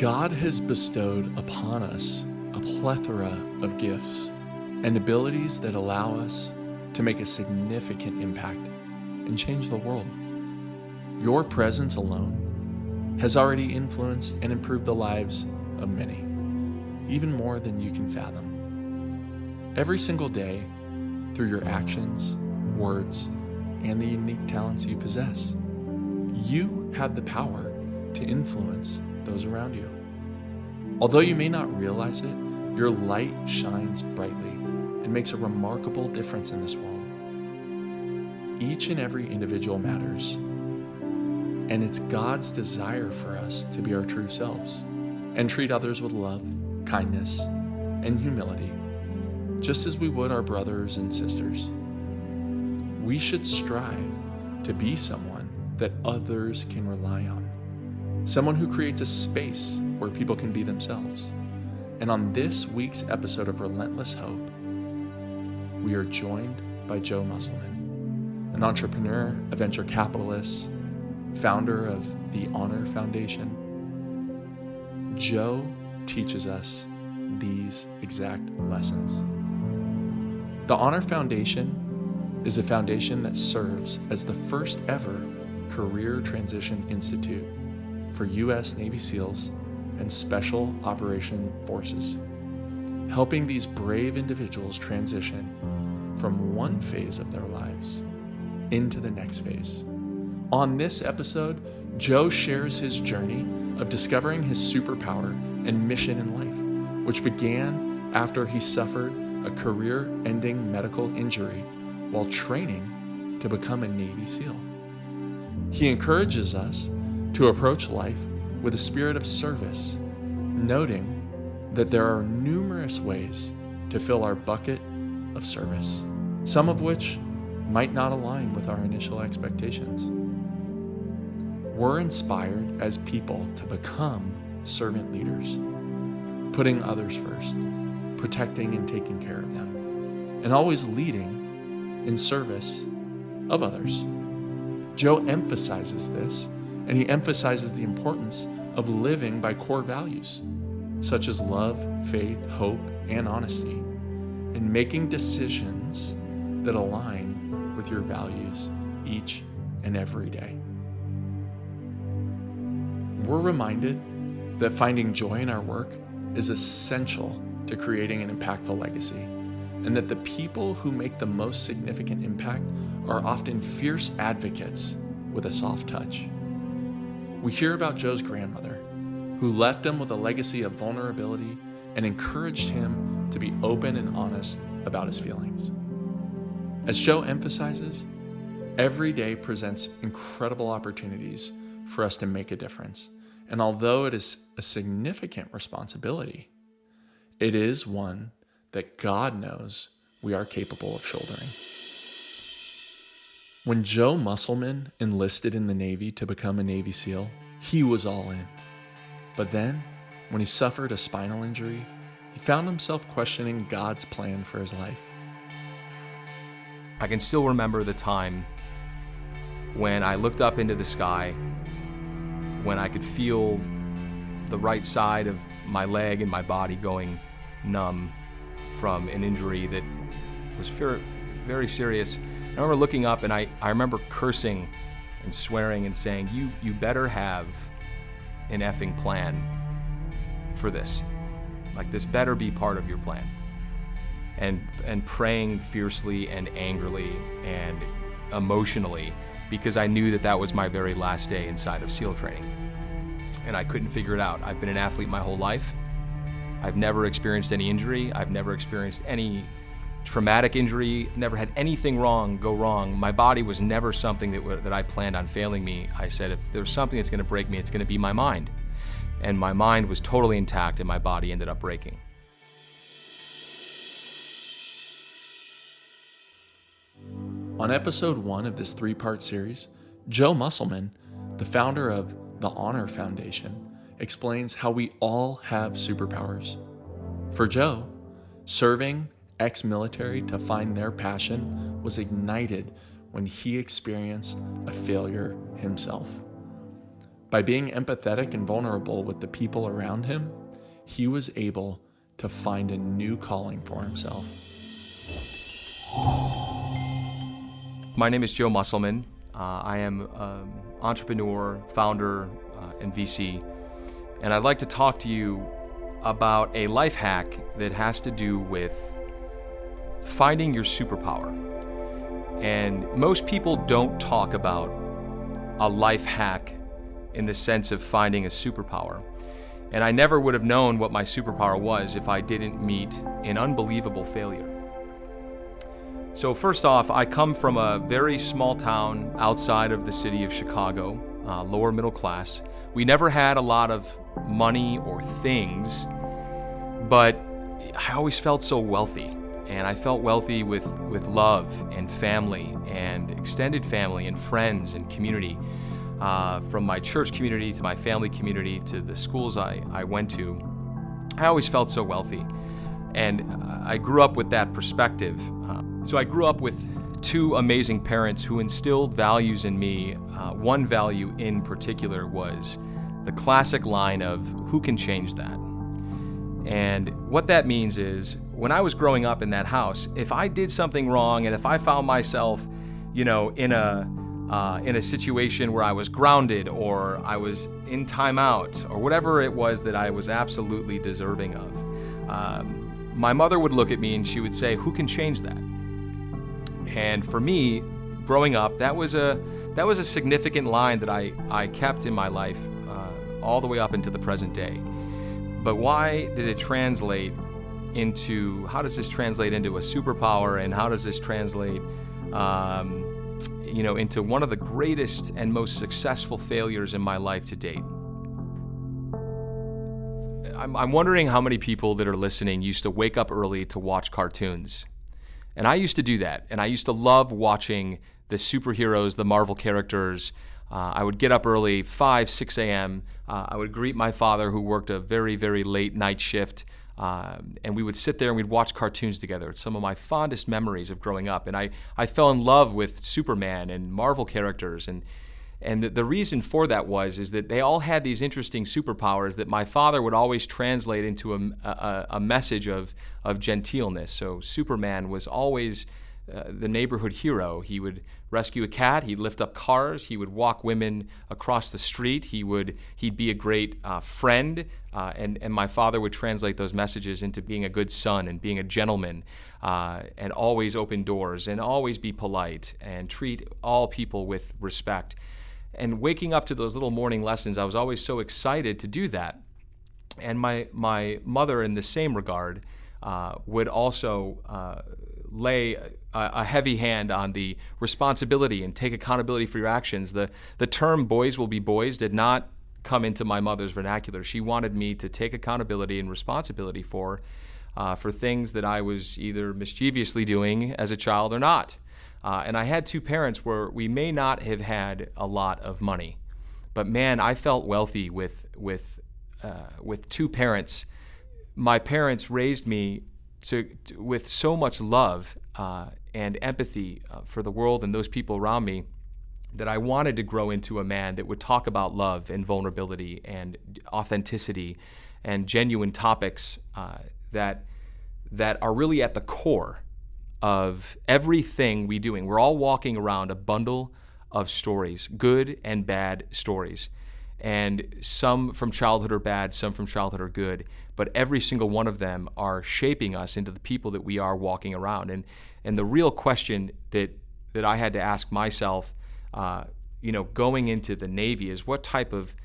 God has bestowed upon us a plethora of gifts and abilities that allow us to make a significant impact and change the world. Your presence alone has already influenced and improved the lives of many, even more than you can fathom. Every single day, through your actions, words, and the unique talents you possess, you have the power to influence those around you. Although you may not realize it, your light shines brightly and makes a remarkable difference in this world. Each and every individual matters, and it's God's desire for us to be our true selves and treat others with love, kindness, and humility, just as we would our brothers and sisters. We should strive to be someone that others can rely on, someone who creates a space where people can be themselves. And on this week's episode of Relentless Hope, we are joined by Joe Musselman, an entrepreneur, a venture capitalist, founder of the Honor Foundation. Joe teaches us these exact lessons. The Honor Foundation is a foundation that serves as the first ever career transition institute for U.S. Navy SEALs and Special Operation Forces, helping these brave individuals transition from one phase of their lives into the next phase. On this episode, Joe shares his journey of discovering his superpower and mission in life, which began after he suffered a career-ending medical injury while training to become a Navy SEAL. He encourages us to approach life with a spirit of service, noting that there are numerous ways to fill our bucket of service, some of which might not align with our initial expectations. We're inspired as people to become servant leaders, putting others first, protecting and taking care of them, and always leading in service of others. Joe emphasizes this, and he emphasizes the importance of living by core values, such as love, faith, hope, and honesty, and making decisions that align with your values each and every day. We're reminded that finding joy in our work is essential to creating an impactful legacy, and that the people who make the most significant impact are often fierce advocates with a soft touch. We hear about Joe's grandmother, who left him with a legacy of vulnerability and encouraged him to be open and honest about his feelings. As Joe emphasizes, every day presents incredible opportunities for us to make a difference. And although it is a significant responsibility, it is one that God knows we are capable of shouldering. When Joe Musselman enlisted in the Navy to become a Navy SEAL, he was all in. But then, when he suffered a spinal injury, he found himself questioning God's plan for his life. I can still remember the time when I looked up into the sky, when I could feel the right side of my leg and my body going numb from an injury that was very serious. I remember looking up and I remember cursing and swearing and saying, you better have an effing plan for this. Like, this better be part of your plan. And praying fiercely and angrily and emotionally, because I knew that was my very last day inside of SEAL training. And I couldn't figure it out. I've been an athlete my whole life. I've never experienced any injury. I've never experienced any traumatic injury, never had anything go wrong. My body was never something that I planned on failing me. I said, if there's something that's gonna break me, it's gonna be my mind. And my mind was totally intact and my body ended up breaking. On episode 1 of this 3-part series, Joe Musselman, the founder of the Honor Foundation, explains how we all have superpowers. For Joe, serving ex-military to find their passion was ignited when he experienced a failure himself. By being empathetic and vulnerable with the people around him, he was able to find a new calling for himself. My name is Joe Musselman. I am an entrepreneur, founder, and VC. And I'd like to talk to you about a life hack that has to do with finding your superpower. And most people don't talk about a life hack in the sense of finding a superpower. And I never would have known what my superpower was if I didn't meet an unbelievable failure. So first off, I come from a very small town outside of the city of Chicago, lower middle class. We never had a lot of money or things, but I always felt so wealthy. And I felt wealthy with love and family and extended family and friends and community. From my church community to my family community to the schools I went to, I always felt so wealthy. And I grew up with that perspective. So I grew up with two amazing parents who instilled values in me. One value in particular was the classic line of, who can change that? And what that means is, when I was growing up in that house, if I did something wrong and if I found myself, in a situation where I was grounded or I was in timeout or whatever it was that I was absolutely deserving of, my mother would look at me and she would say, who can change that? And for me, growing up, that was a significant line that I kept in my life all the way up into the present day. But why did it translate into, how does this translate into a superpower, and how does this translate into one of the greatest and most successful failures in my life to date? I'm wondering how many people that are listening used to wake up early to watch cartoons. And I used to do that. And I used to love watching the superheroes, the Marvel characters. I would get up early, 5, 6 a.m. I would greet my father, who worked a very, very late night shift. And we would sit there and we'd watch cartoons together. It's some of my fondest memories of growing up. And I fell in love with Superman and Marvel characters. And the reason for that is that they all had these interesting superpowers that my father would always translate into a message of genteelness. So Superman was always the neighborhood hero. He would rescue a cat, he'd lift up cars, he would walk women across the street, he'd be a great friend, and my father would translate those messages into being a good son and being a gentleman, and always open doors and always be polite and treat all people with respect. And waking up to those little morning lessons, I was always so excited to do that. And my mother, in the same regard, would also lay a heavy hand on the responsibility and take accountability for your actions. The term "boys will be boys" did not come into my mother's vernacular. She wanted me to take accountability and responsibility for things that I was either mischievously doing as a child or not. And I had two parents where we may not have had a lot of money, but man, I felt wealthy with two parents. My parents raised me with so much love and empathy for the world and those people around me, that I wanted to grow into a man that would talk about love and vulnerability and authenticity and genuine topics that are really at the core of everything we doing. We're all walking around a bundle of stories, good and bad stories. And some from childhood are bad, some from childhood are good, but every single one of them are shaping us into the people that we are walking around. And the real question that I had to ask myself, going into the Navy, is what type of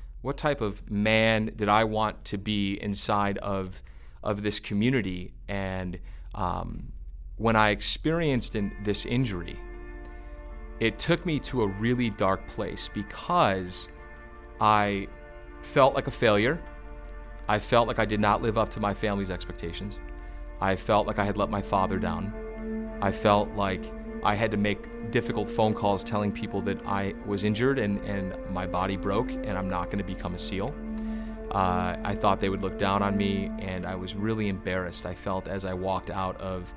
man did I want to be inside of this community? And when I experienced this injury, it took me to a really dark place, because I felt like a failure. I felt like I did not live up to my family's expectations. I felt like I had let my father down. I felt like I had to make difficult phone calls telling people that I was injured and my body broke and I'm not going to become a SEAL. I thought they would look down on me, and I was really embarrassed. I felt as I walked out of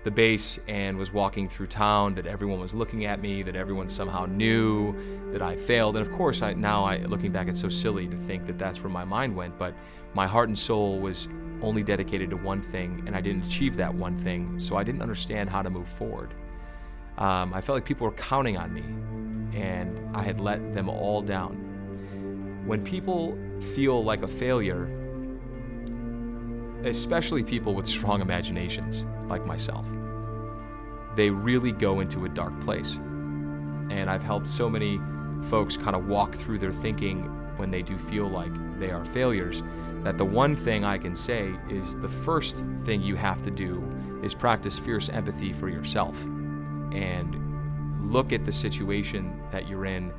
the base and was walking through town, that everyone was looking at me, that everyone somehow knew that I failed. And of course, looking back, it's so silly to think that that's where my mind went, but my heart and soul was only dedicated to one thing, and I didn't achieve that one thing, so I didn't understand how to move forward. I felt like people were counting on me, and I had let them all down. When people feel like a failure, especially people with strong imaginations like myself, they really go into a dark place. And I've helped so many folks kind of walk through their thinking when they do feel like they are failures, that the one thing I can say is the first thing you have to do is practice fierce empathy for yourself and look at the situation that you're in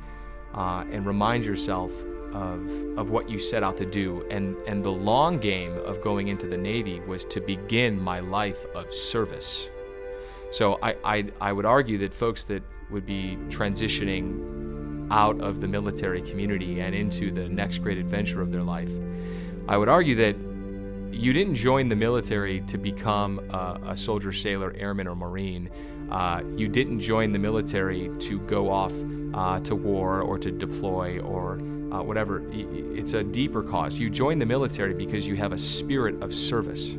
and remind yourself of what you set out to do. And the long game of going into the Navy was to begin my life of service. So I would argue that folks that would be transitioning out of the military community and into the next great adventure of their life, I would argue that you didn't join the military to become a soldier, sailor, airman, or Marine. You didn't join the military to go off to war or to deploy or whatever. It's a deeper cause. You join the military because you have a spirit of service.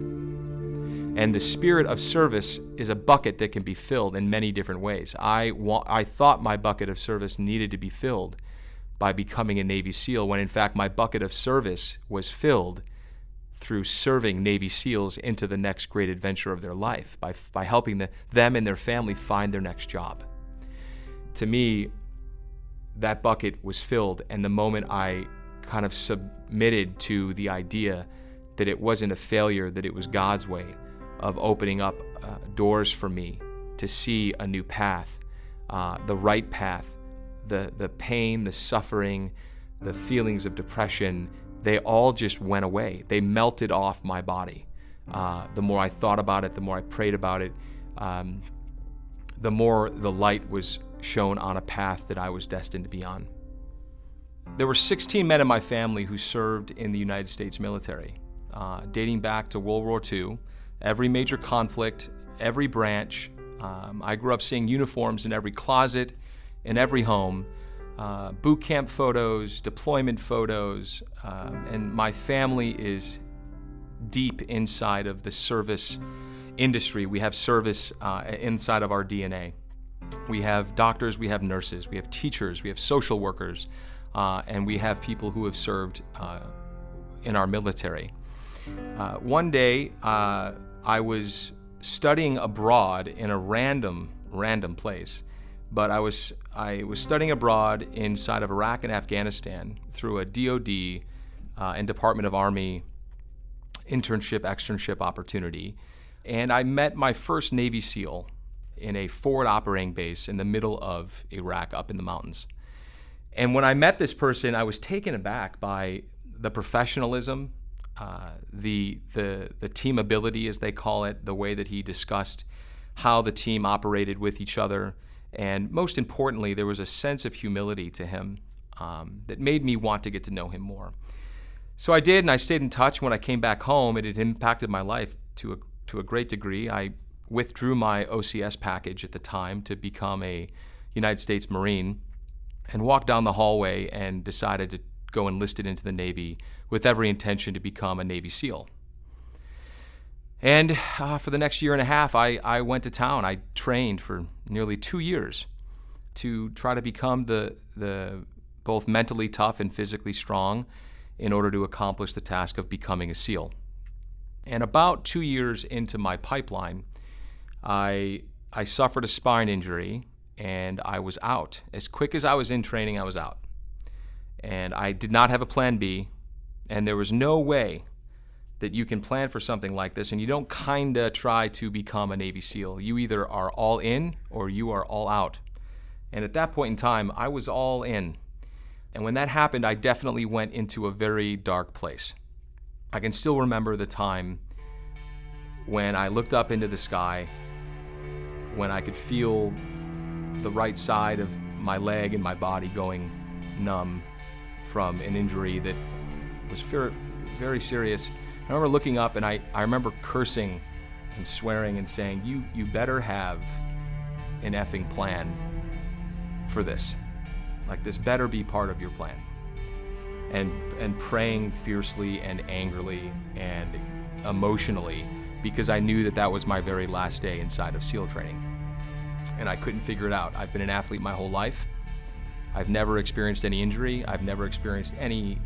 And the spirit of service is a bucket that can be filled in many different ways. I thought my bucket of service needed to be filled by becoming a Navy SEAL, when in fact my bucket of service was filled through serving Navy SEALs into the next great adventure of their life, by helping them and their family find their next job. To me, that bucket was filled, and the moment I kind of submitted to the idea that it wasn't a failure, that it was God's way of opening up doors for me to see a new path, the right path, the pain, the suffering, the feelings of depression, they all just went away. They melted off my body. The more I thought about it, the more I prayed about it, the more the light was shown on a path that I was destined to be on. There were 16 men in my family who served in the United States military, dating back to World War II, every major conflict, every branch. I grew up seeing uniforms in every closet, in every home, boot camp photos, deployment photos, and my family is deep inside of the service industry. We have service inside of our DNA. We have doctors, we have nurses, we have teachers, we have social workers, and we have people who have served in our military. One day, I was studying abroad in a random place, but I was studying abroad inside of Iraq and Afghanistan through a DoD and Department of Army externship opportunity, and I met my first Navy SEAL in a forward operating base in the middle of Iraq, up in the mountains. And when I met this person, I was taken aback by the professionalism, the team ability, as they call it, the way that he discussed how the team operated with each other, and most importantly, there was a sense of humility to him that made me want to get to know him more. So I did, and I stayed in touch. When I came back home, it had impacted my life to a great degree. I withdrew my OCS package at the time to become a United States Marine, and walked down the hallway and decided to go enlisted into the Navy with every intention to become a Navy SEAL. And for the next year and a half, I went to town. I trained for nearly 2 years to try to become the both mentally tough and physically strong in order to accomplish the task of becoming a SEAL. And about 2 years into my pipeline, I suffered a spine injury, and I was out. As quick as I was in training, I was out. And I did not have a plan B, and there was no way that you can plan for something like this and you don't kinda try to become a Navy SEAL. You either are all in or you are all out. And at that point in time, I was all in. And when that happened, I definitely went into a very dark place. I can still remember the time when I looked up into the sky, when I could feel the right side of my leg and my body going numb from an injury that was very serious. I remember looking up, and I remember cursing and swearing and saying, you better have an effing plan for this. Like, this better be part of your plan. And praying fiercely and angrily and emotionally, because I knew that was my very last day inside of SEAL training. And I couldn't figure it out. I've been an athlete my whole life. I've never experienced any injury. I've never experienced any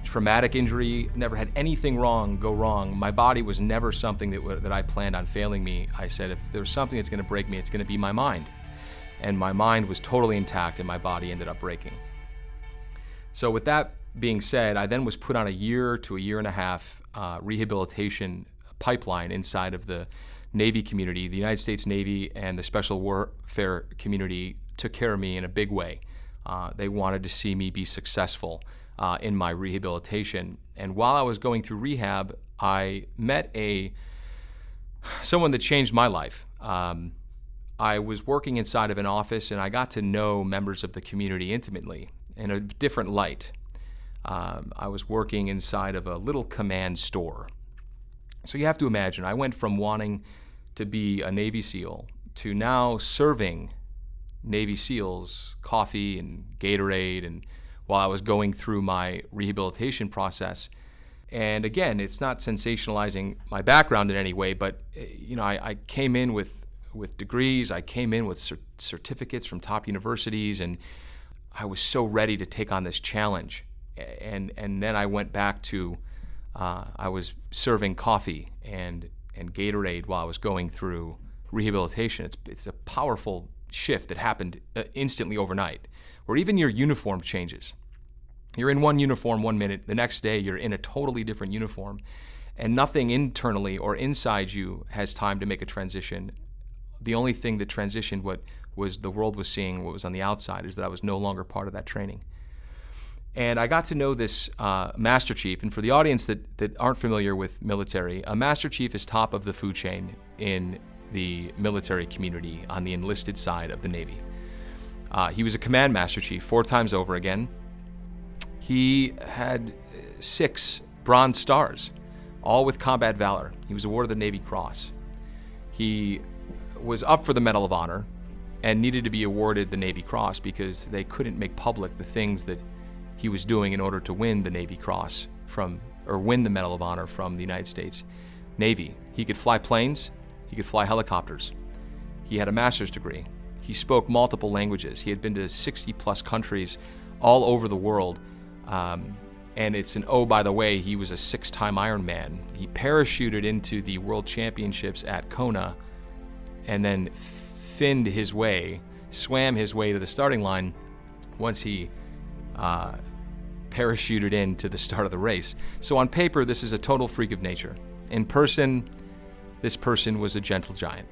traumatic injury, never had anything go wrong. My body was never something that I planned on failing me. I said, if there's something that's going to break me, it's going to be my mind. And my mind was totally intact, and my body ended up breaking. So with that being said, I then was put on a year to a year and a half rehabilitation pipeline inside of the Navy community. The United States Navy and the Special Warfare community took care of me in a big way. They wanted to see me be successful in my rehabilitation. And while I was going through rehab, I met someone that changed my life. I was working inside of an office, and I got to know members of the community intimately in a different light. I was working inside of a little command store. So you have to imagine, I went from wanting to be a Navy SEAL to now serving Navy SEALs coffee and Gatorade, and while I was going through my rehabilitation process. And again, it's not sensationalizing my background in any way, but I came in with degrees, I came in with certificates from top universities, and I was so ready to take on this challenge. And then I went back to, I was serving coffee and Gatorade while I was going through rehabilitation. It's a powerful shift that happened instantly overnight, where even your uniform changes. You're in one uniform 1 minute, the next day you're in a totally different uniform, and nothing internally or inside you has time to make a transition. The only thing that transitioned, what was the world was seeing, what was on the outside, is that I was no longer part of that training. And I got to know this Master Chief. And for the audience that aren't familiar with military, a Master Chief is top of the food chain in the military community on the enlisted side of the Navy. He was a Command Master Chief 4 times over again. He had 6 Bronze Stars, all with combat valor. He was awarded the Navy Cross. He was up for the Medal of Honor and needed to be awarded the Navy Cross because they couldn't make public the things that he was doing in order to win the Navy Cross win the Medal of Honor from the United States Navy. He could fly planes, he could fly helicopters. He had a master's degree. He spoke multiple languages. He had been to 60 plus countries all over the world. And it's by the way, he was a 6-time Ironman. He parachuted into the World Championships at Kona and then swam his way to the starting line once he parachuted into the start of the race. So on paper, this is a total freak of nature. In person, this person was a gentle giant.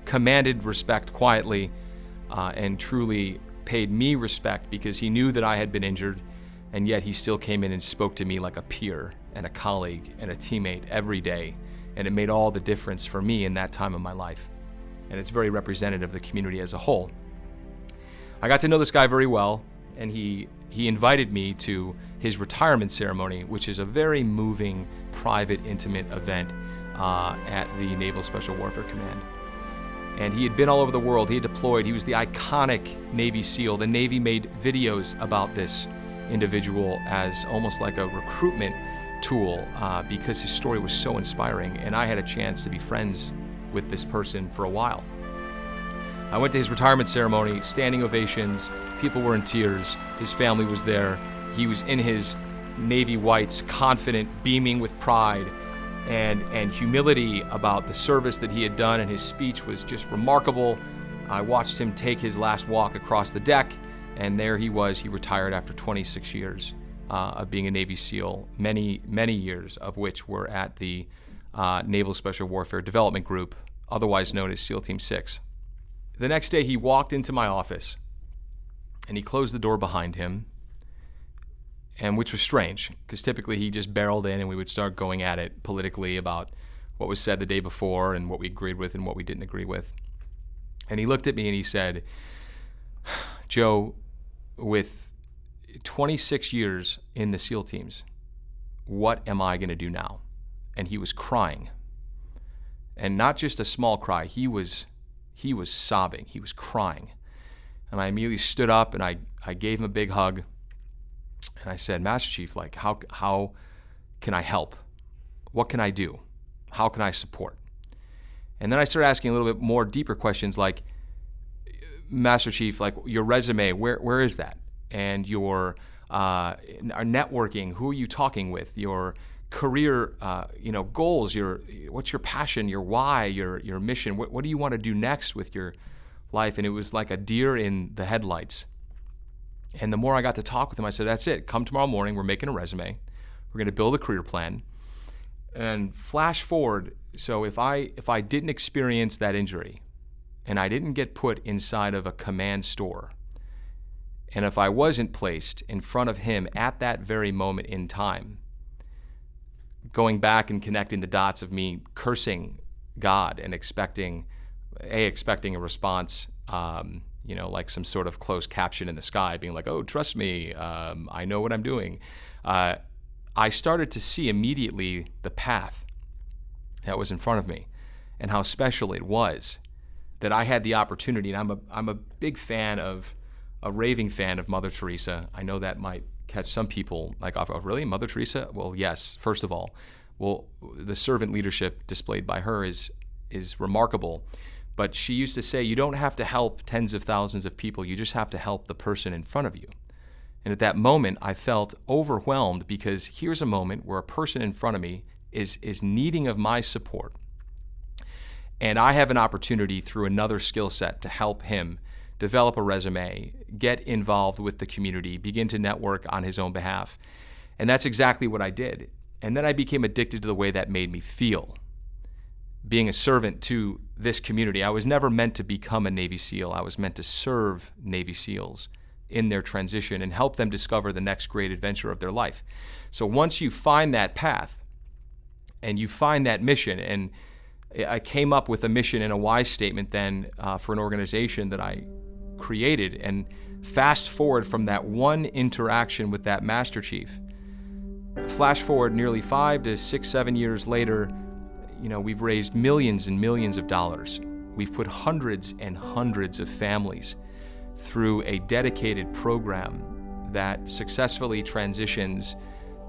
Commanded respect quietly and truly paid me respect because he knew that I had been injured, and yet he still came in and spoke to me like a peer and a colleague and a teammate every day. And it made all the difference for me in that time of my life. And it's very representative of the community as a whole. I got to know this guy very well, and he invited me to his retirement ceremony, which is a very moving, private, intimate event at the Naval Special Warfare Command. And he had been all over the world. He had deployed. He was the iconic Navy SEAL. The Navy made videos about this individual as almost like a recruitment tool because his story was so inspiring. And I had a chance to be friends with this person for a while. I went to his retirement ceremony, standing ovations, people were in tears, his family was there, he was in his Navy whites, confident, beaming with pride and humility about the service that he had done, and his speech was just remarkable. I watched him take his last walk across the deck, and there he was. He retired after 26 years of being a Navy SEAL, many, many years of which were at the Naval Special Warfare Development Group, otherwise known as SEAL Team 6. The next day, he walked into my office, and he closed the door behind him, and which was strange, because typically he just barreled in, and we would start going at it politically about what was said the day before and what we agreed with and what we didn't agree with. And he looked at me and he said, "Joe, with 26 years in the SEAL teams, what am I going to do now?" And he was crying. And not just a small cry, he was sobbing, he was crying. And I immediately stood up and I gave him a big hug. And I said, Master Chief, like, how can I help? What can I do? How can I support? And then I started asking a little bit more deeper questions like, Master Chief, like your resume, where is that? And your networking, who are you talking with? Your career, goals, what's your passion, your why, your mission? What do you want to do next with your life? And it was like a deer in the headlights. And the more I got to talk with him, I said, that's it. Come tomorrow morning, we're making a resume. We're going to build a career plan. And flash forward, so if I didn't experience that injury, and I didn't get put inside of a command store, and if I wasn't placed in front of him at that very moment in time, going back and connecting the dots of me cursing God and expecting a response, like some sort of closed caption in the sky being like, oh, trust me, I know what I'm doing. I started to see immediately the path that was in front of me and how special it was that I had the opportunity. And I'm a big fan of, a raving fan of Mother Teresa. I know that might catch some people like, oh, really, Mother Teresa? Well, yes, first of all. Well, the servant leadership displayed by her is remarkable. But she used to say, you don't have to help tens of thousands of people, you just have to help the person in front of you. And at that moment, I felt overwhelmed because here's a moment where a person in front of me is needing of my support. And I have an opportunity through another skill set to help him develop a resume, get involved with the community, begin to network on his own behalf. And that's exactly what I did. And then I became addicted to the way that made me feel. Being a servant to this community, I was never meant to become a Navy SEAL. I was meant to serve Navy SEALs in their transition and help them discover the next great adventure of their life. So once you find that path and you find that mission, and I came up with a mission and a why statement then for an organization that I created, and fast forward from that one interaction with that Master Chief, flash forward nearly 5 to 6, 7 years later, we've raised millions and millions of dollars. We've put hundreds and hundreds of families through a dedicated program that successfully transitions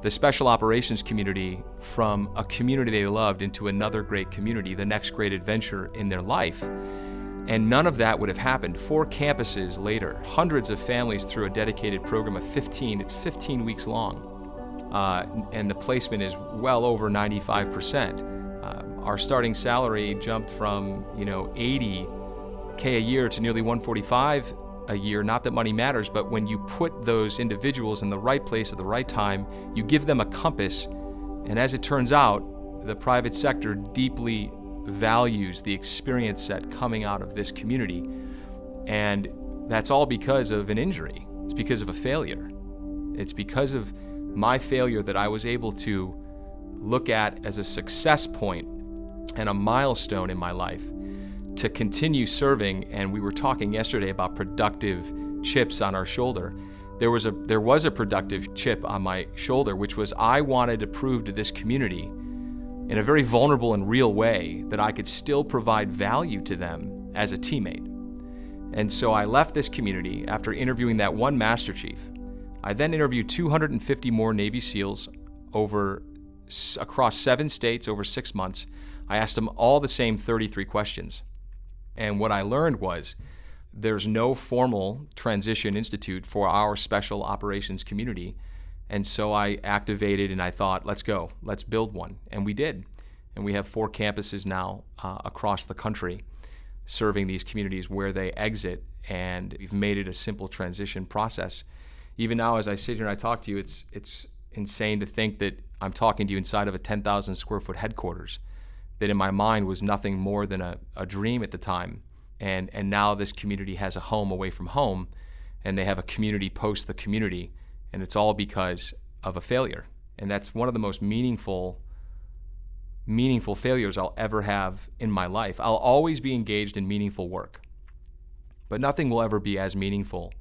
the special operations community from a community they loved into another great community, the next great adventure in their life. And none of that would have happened. 4 campuses later, hundreds of families through a dedicated program of 15, it's 15 weeks long. And the placement is well over 95%. Our starting salary jumped from, $80K a year to nearly $145 a year. Not that money matters, but when you put those individuals in the right place at the right time, you give them a compass. And as it turns out, the private sector deeply values the experience set coming out of this community. And that's all because of an injury. It's because of a failure. It's because of my failure that I was able to look at as a success point and a milestone in my life to continue serving. And we were talking yesterday about productive chips on our shoulder. There was a productive chip on my shoulder, which was I wanted to prove to this community in a very vulnerable and real way that I could still provide value to them as a teammate. And so I left this community after interviewing that one Master Chief. I then interviewed 250 more Navy SEALs across 7 states over 6 months. I asked them all the same 33 questions. And what I learned was there's no formal transition institute for our special operations community. And so I activated and I thought, let's go, let's build one. And we did. And we have 4 campuses now across the country serving these communities where they exit. And we've made it a simple transition process. Even now, as I sit here and I talk to you, it's insane to think that I'm talking to you inside of a 10,000 square foot headquarters that in my mind was nothing more than a dream at the time. And now this community has a home away from home, and they have a community post the community, and it's all because of a failure. And that's one of the most meaningful failures I'll ever have in my life. I'll always be engaged in meaningful work, but nothing will ever be as meaningful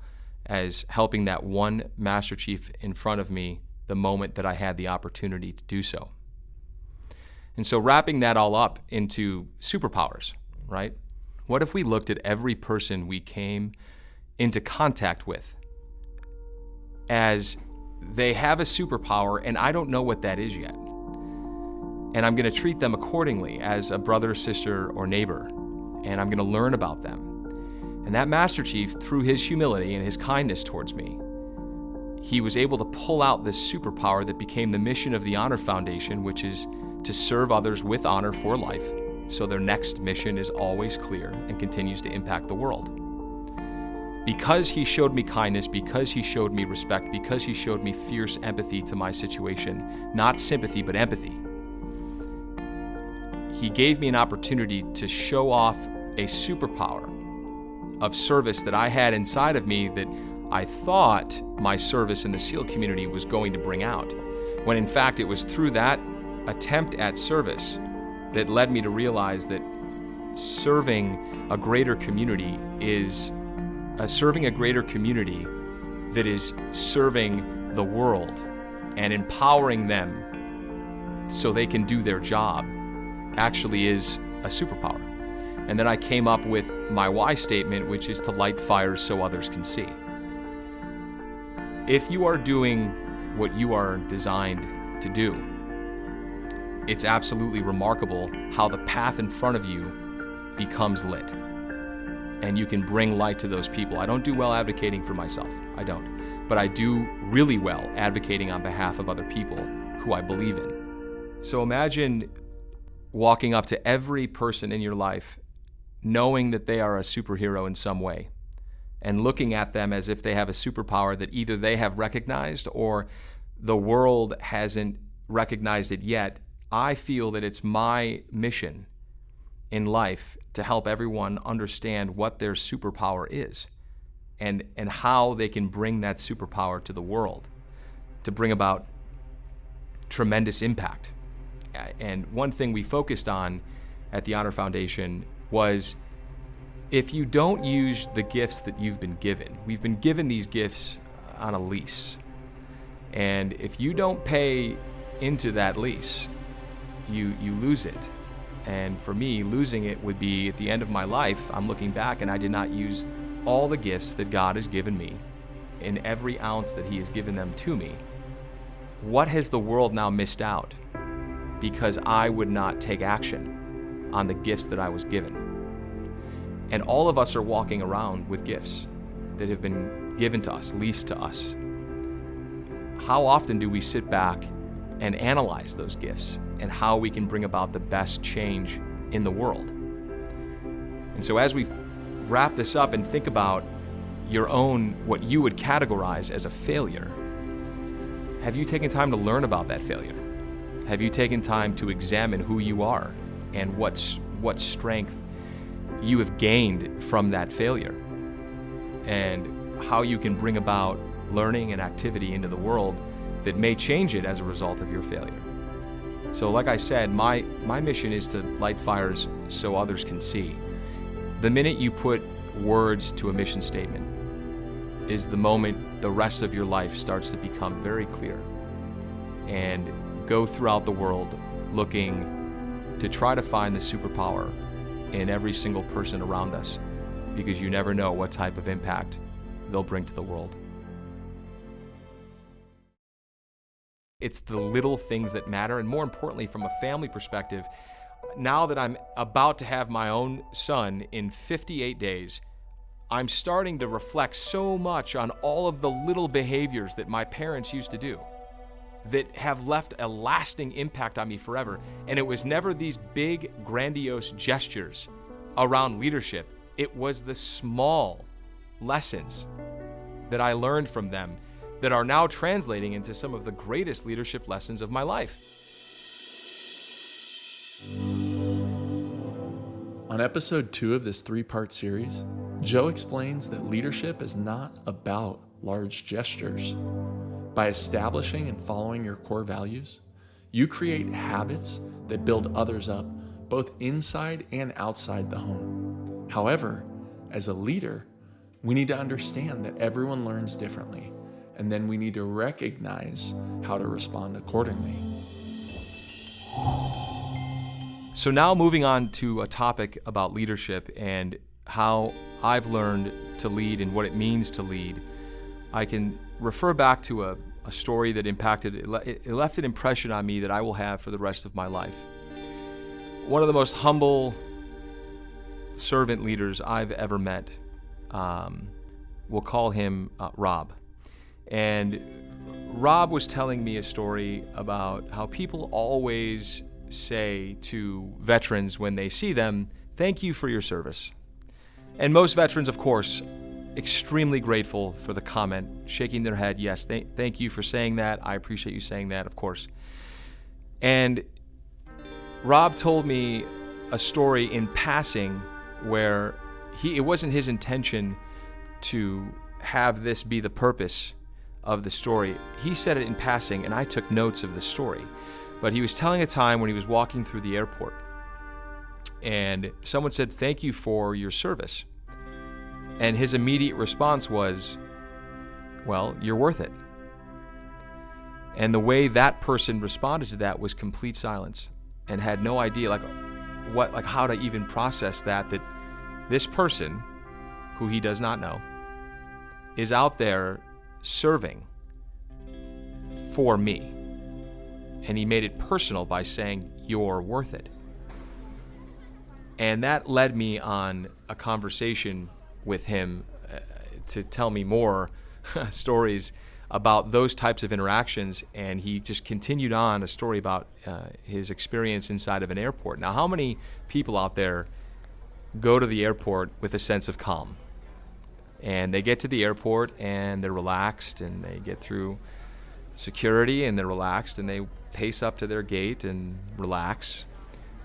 as helping that one Master Chief in front of me the moment that I had the opportunity to do so. And so wrapping that all up into superpowers, right? What if we looked at every person we came into contact with as they have a superpower and I don't know what that is yet? And I'm going to treat them accordingly as a brother, sister, or neighbor. And I'm going to learn about them. And that Master Chief, through his humility and his kindness towards me, he was able to pull out this superpower that became the mission of the Honor Foundation, which is to serve others with honor for life, so their next mission is always clear and continues to impact the world. Because he showed me kindness, because he showed me respect, because he showed me fierce empathy to my situation, not sympathy, but empathy, he gave me an opportunity to show off a superpower of service that I had inside of me that I thought my service in the SEAL community was going to bring out, when in fact it was through that attempt at service that led me to realize that serving a greater community is serving a greater community that is serving the world and empowering them so they can do their job actually is a superpower. And then I came up with my why statement, which is to light fires so others can see. If you are doing what you are designed to do, it's absolutely remarkable how the path in front of you becomes lit. And you can bring light to those people. I don't do well advocating for myself. I don't. But I do really well advocating on behalf of other people who I believe in. So imagine walking up to every person in your life knowing that they are a superhero in some way and looking at them as if they have a superpower that either they have recognized or the world hasn't recognized it yet. I feel that it's my mission in life to help everyone understand what their superpower is and how they can bring that superpower to the world to bring about tremendous impact. And one thing we focused on at the Honor Foundation was, if you don't use the gifts that you've been given, we've been given these gifts on a lease. And if you don't pay into that lease, you lose it. And for me, losing it would be at the end of my life, I'm looking back and I did not use all the gifts that God has given me in every ounce that He has given them to me. What has the world now missed out because I would not take action on the gifts that I was given? And all of us are walking around with gifts that have been given to us, leased to us. How often do we sit back and analyze those gifts and how we can bring about the best change in the world? And so as we wrap this up and think about your own, what you would categorize as a failure, have you taken time to learn about that failure? Have you taken time to examine who you are and what strength you have gained from that failure and how you can bring about learning and activity into the world that may change it as a result of your failure? So like I said, my mission is to light fires so others can see. The minute you put words to a mission statement is the moment the rest of your life starts to become very clear, and go throughout the world looking to try to find the superpower in every single person around us, because you never know what type of impact they'll bring to the world. It's the little things that matter, and more importantly, from a family perspective, now that I'm about to have my own son in 58 days, I'm starting to reflect so much on all of the little behaviors that my parents used to do that have left a lasting impact on me forever. And it was never these big, grandiose gestures around leadership. It was the small lessons that I learned from them that are now translating into some of the greatest leadership lessons of my life. On episode 2 of this 3-part series, Joe explains that leadership is not about large gestures. By establishing and following your core values, you create habits that build others up, both inside and outside the home. However, as a leader, we need to understand that everyone learns differently, and then we need to recognize how to respond accordingly. So now moving on to a topic about leadership and how I've learned to lead and what it means to lead, I can refer back to a story that it left an impression on me that I will have for the rest of my life. One of the most humble servant leaders I've ever met, we'll call him Rob. And Rob was telling me a story about how people always say to veterans when they see them, "Thank you for your service." And most veterans, of course, extremely grateful for the comment, shaking their head, "Yes, thank you for saying that. I appreciate you saying that, of course." And Rob told me a story in passing where it wasn't his intention to have this be the purpose of the story. He said it in passing, and I took notes of the story. But he was telling a time when he was walking through the airport, and someone said, "Thank you for your service." And his immediate response was, "Well, you're worth it." And the way that person responded to that was complete silence, and had no idea how to even process that this person, who he does not know, is out there serving for me. And he made it personal by saying, "You're worth it." And that led me on a conversation with him to tell me more stories about those types of interactions. And he just continued on a story about his experience inside of an airport. Now, how many people out there go to the airport with a sense of calm? And they get to the airport and they're relaxed, and they get through security and they're relaxed, and they pace up to their gate and relax.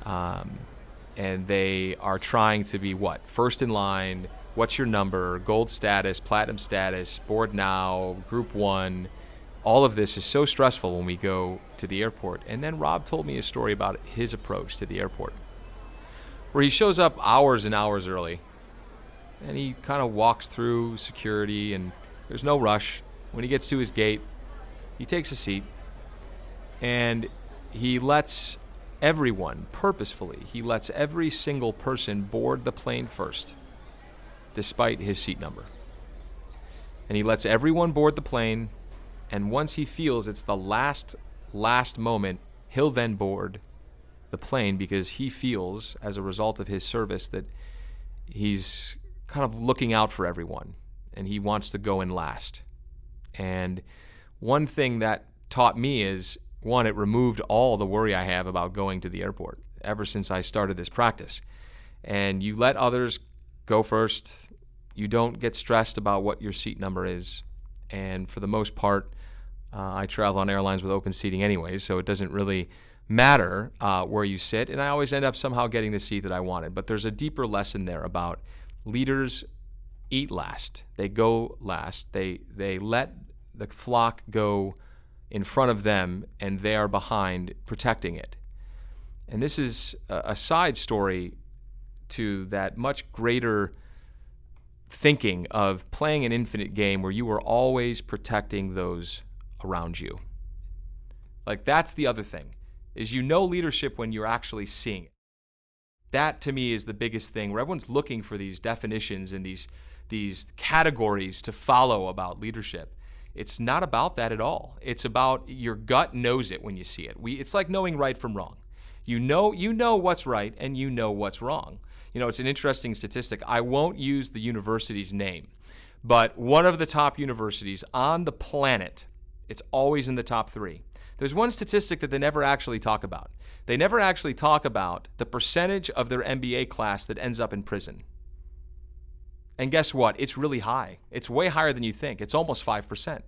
And they are trying to be first in line, what's your number, gold status, platinum status, board now, group 1. All of this is so stressful when we go to the airport. And then Rob told me a story about his approach to the airport, where he shows up hours and hours early, and he kind of walks through security, and there's no rush. When he gets to his gate, he takes a seat, and he lets everyone, purposefully, he lets every single person board the plane first, despite his seat number. And he lets everyone board the plane, and once he feels it's the last moment, he'll then board the plane, because he feels, as a result of his service, that he's kind of looking out for everyone, and he wants to go in last. And one thing that taught me is, one, it removed all the worry I have about going to the airport ever since I started this practice. And you let others go first. You don't get stressed about what your seat number is. And for the most part, I travel on airlines with open seating anyway, so it doesn't really matter where you sit. And I always end up somehow getting the seat that I wanted. But there's a deeper lesson there about leaders eat last. They go last. They let the flock go in front of them, and they are behind protecting it. And this is a side story to that much greater thinking of playing an infinite game where you are always protecting those around you. That's the other thing, is leadership when you're actually seeing it. That, to me, is the biggest thing, where everyone's looking for these definitions and these categories to follow about leadership. It's not about that at all. It's about your gut knows it when you see it. It's like knowing right from wrong. You know what's right, and you know what's wrong. It's an interesting statistic. I won't use the university's name, but one of the top universities on the planet, it's always in the top 3. There's one statistic that they never actually talk about. They never actually talk about the percentage of their MBA class that ends up in prison. And guess what? It's really high. It's way higher than you think. It's almost 5%.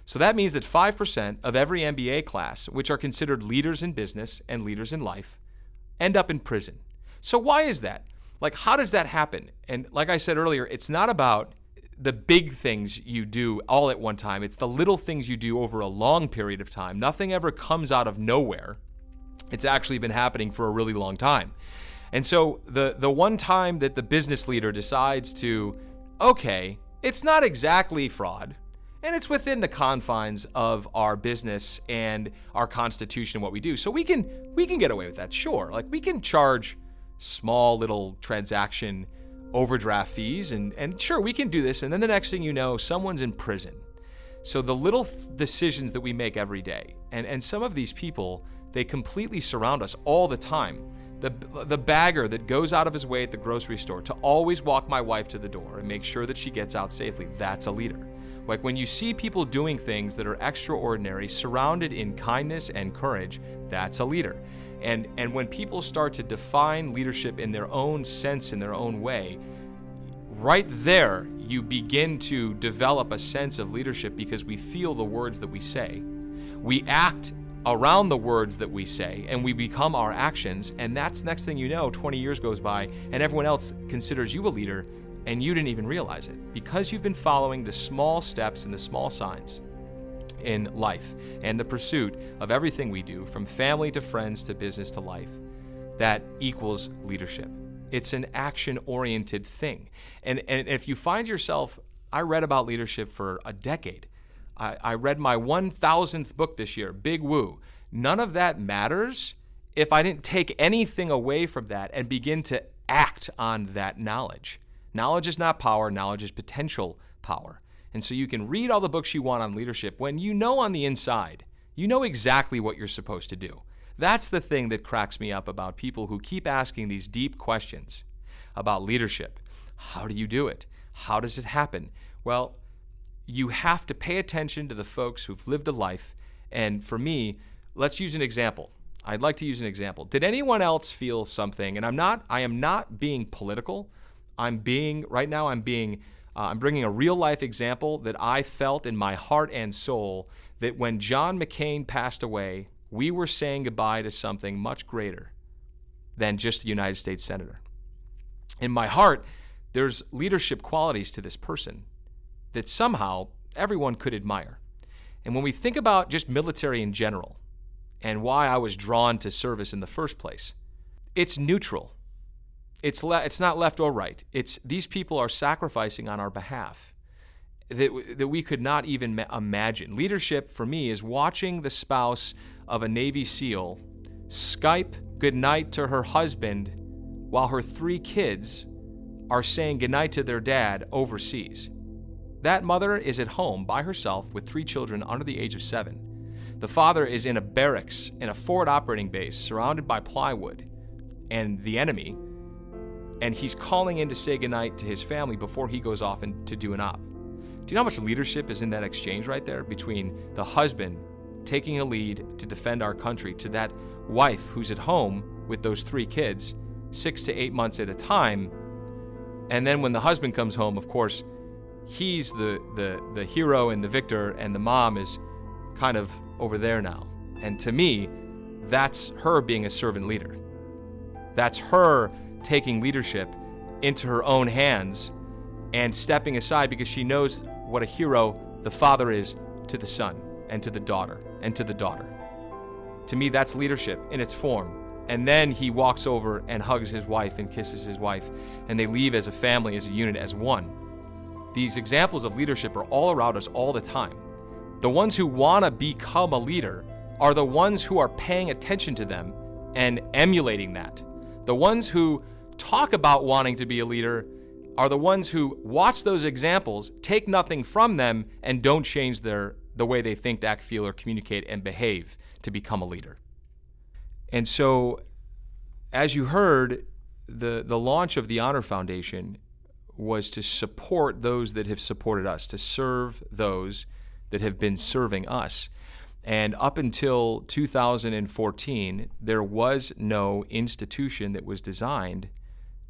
So that means that 5% of every MBA class, which are considered leaders in business and leaders in life, end up in prison. So why is that? How does that happen? And like I said earlier, it's not about the big things you do all at one time. It's the little things you do over a long period of time. Nothing ever comes out of nowhere. It's actually been happening for a really long time. And so the one time that the business leader decides to, okay, it's not exactly fraud, And it's within the confines of our business and our constitution and what we do. So we can get away with that, sure. Like, we can charge small little transaction overdraft fees, and sure, we can do this. And then the next thing you know, someone's in prison. So the little decisions that we make every day, and some of these people, they completely surround us all the time. The bagger that goes out of his way at the grocery store to always walk my wife to the door and make sure that she gets out safely, that's a leader. Like, when you see people doing things that are extraordinary, surrounded in kindness and courage, that's a leader. And when people start to define leadership in their own sense, in their own way, right there, you begin to develop a sense of leadership, because we feel the words that we say. We act around the words that we say, and we become our actions. And that's, next thing you know, 20 years goes by and everyone else considers you a leader, and you didn't even realize it, because you've been following the small steps and the small signs in life and the pursuit of everything we do, from family to friends to business to life. That equals leadership. It's an action-oriented thing. And if you find yourself, I read about leadership for a decade. I read my 1,000th book this year, big woo. None of that matters if I didn't take anything away from that and begin to act on that knowledge. Knowledge is not power, knowledge is potential power. And so you can read all the books you want on leadership when you know on the inside, you know exactly what you're supposed to do. That's the thing that cracks me up about people who keep asking these deep questions about leadership. How do you do it? How does it happen? Well, you have to pay attention to the folks who've lived a life. And for me, let's use an example. I'd like to use an example. Did anyone else feel something? And I am not being political. I'm bringing a real life example that I felt in my heart and soul, that when John McCain passed away, we were saying goodbye to something much greater than just the United States Senator. In my heart, there's leadership qualities to this person that somehow everyone could admire. And when we think about just military in general and why I was drawn to service in the first place, it's neutral. It's not left or right. It's these people are sacrificing on our behalf that we could not even imagine. Leadership for me is watching the spouse of a Navy SEAL Skype goodnight to her husband while her 3 kids are saying goodnight to their dad overseas. That mother is at home by herself with 3 children under the age of 7. The father is in a barracks in a forward operating base surrounded by plywood and the enemy, and he's calling in to say goodnight to his family before he goes off and to do an op. Do you know how much leadership is in that exchange right there between the husband taking a lead to defend our country to that wife who's at home with those 3 kids 6 to 8 months at a time? And then when the husband comes home, of course, he's the hero and the victor, and the mom is kind of over there now. And to me, that's her being a servant leader. That's her taking leadership into her own hands and stepping aside because she knows what a hero the father is to the son and to the daughter and to the daughter. To me, that's leadership in its form. And then he walks over and hugs his wife and kisses his wife, and they leave as a family, as a unit, as one. These examples of leadership are all around us all the time. The ones who want to become a leader are the ones who are paying attention to them and emulating that. The ones who talk about wanting to be a leader are the ones who watch those examples, take nothing from them, and don't change the way they think, act, feel, or communicate and behave to become a leader. And so, as you heard, the launch of the Honor Foundation was to support those that have supported us, to serve those that have been serving us. And up until 2014, there was no institution that was designed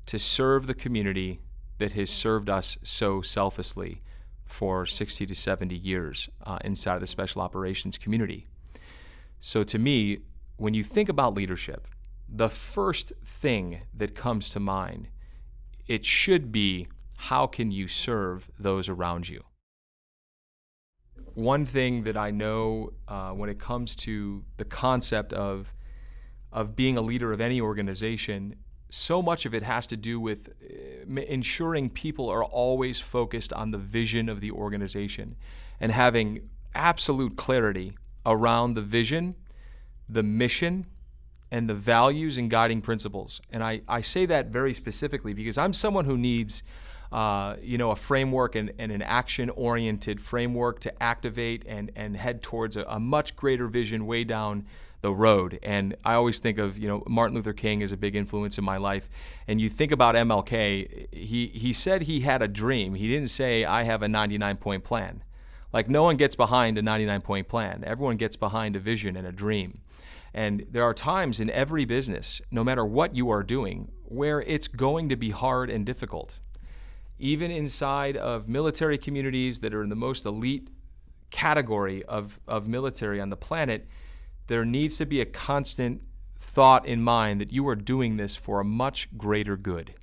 to serve the community that has served us so selflessly for 60 to 70 years inside of the special operations community. So to me, when you think about leadership, the first thing that comes to mind, it should be, how can you serve those around you? One thing that I know when it comes to the concept of being a leader of any organization, so much of it has to do with ensuring people are always focused on the vision of the organization. and having absolute clarity around the vision, the mission, and the values and guiding principles. And I say that very specifically because I'm someone who needs a framework and an action-oriented framework to activate and head towards a much greater vision way down the road. And I always think of, Martin Luther King is a big influence in my life. And you think about MLK, he said he had a dream. He didn't say, I have a 99-point plan. Like, no one gets behind a 99-point plan. Everyone gets behind a vision and a dream. And there are times in every business, no matter what you are doing, where it's going to be hard and difficult. Even inside of military communities that are in the most elite category of military on the planet, there needs to be a constant thought in mind that you are doing this for a much greater good.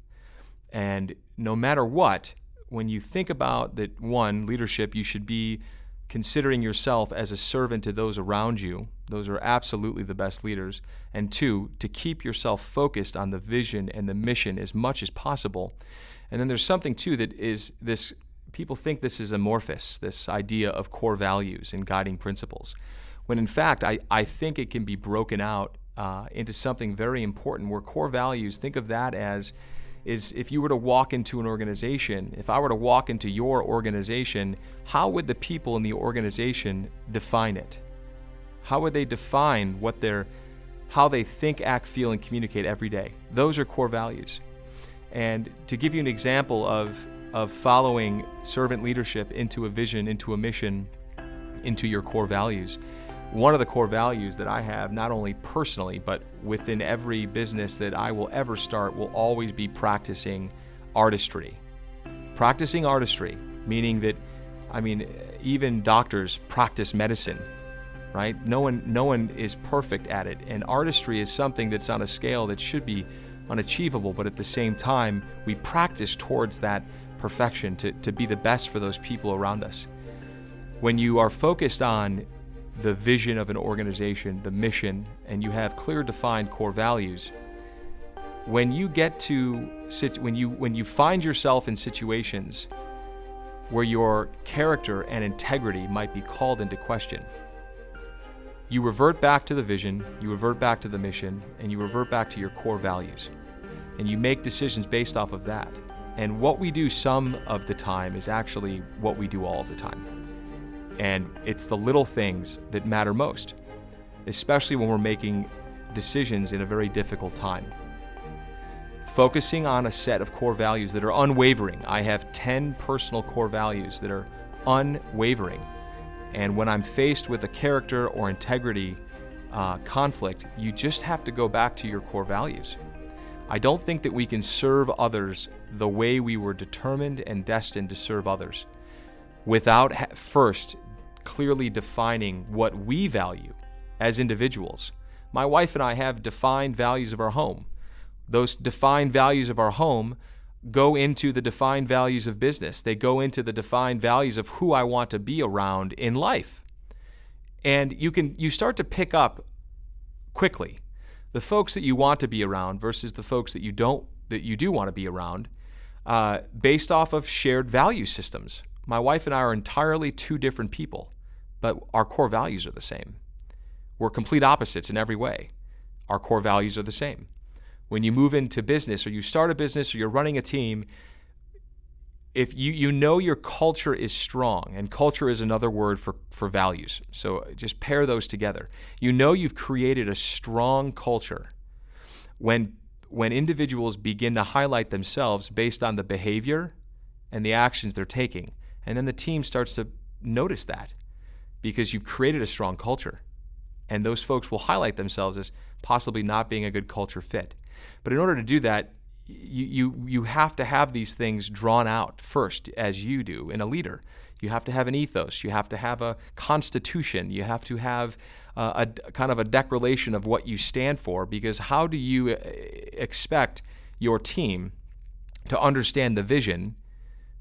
And no matter what, when you think about that, one, leadership, you should be considering yourself as a servant to those around you. Those are absolutely the best leaders. And two, to keep yourself focused on the vision and the mission as much as possible. And then there's something too that is this, people think this is amorphous, this idea of core values and guiding principles. When in fact, I think it can be broken out into something very important, where core values, think of that as, is if you were to walk into an organization, if I were to walk into your organization, how would the people in the organization define it? How would they define how they think, act, feel, and communicate every day? Those are core values. And to give you an example of following servant leadership into a vision, into a mission, into your core values, one of the core values that I have, not only personally, but within every business that I will ever start, will always be practicing artistry. Practicing artistry, meaning that, even doctors practice medicine, right? No one is perfect at it. And artistry is something that's on a scale that should be unachievable, but at the same time, we practice towards that perfection to be the best for those people around us. When you are focused on the vision of an organization, the mission, and you have clear defined core values, when you find yourself in situations where your character and integrity might be called into question, you revert back to the vision, you revert back to the mission, and you revert back to your core values. And you make decisions based off of that. And what we do some of the time is actually what we do all of the time. And it's the little things that matter most, especially when we're making decisions in a very difficult time. Focusing on a set of core values that are unwavering. I have 10 personal core values that are unwavering. And when I'm faced with a character or integrity conflict, you just have to go back to your core values. I don't think that we can serve others the way we were determined and destined to serve others without first clearly defining what we value as individuals. My wife and I have defined values of our home. Those defined values of our home go into the defined values of business. They go into the defined values of who I want to be around in life. And you start to pick up quickly the folks that you want to be around versus the folks that you do want to be around, based off of shared value systems. My wife and I are entirely two different people, but our core values are the same. We're complete opposites in every way. Our core values are the same. When you move into business, or you start a business, or you're running a team, if you know your culture is strong, and culture is another word for values, so just pair those together. You know you've created a strong culture when individuals begin to highlight themselves based on the behavior and the actions they're taking. And then the team starts to notice that because you've created a strong culture. And those folks will highlight themselves as possibly not being a good culture fit. But in order to do that, you have to have these things drawn out first, as you do in a leader. You have to have an ethos. You have to have a constitution. You have to have a kind of a declaration of what you stand for, because how do you expect your team to understand the vision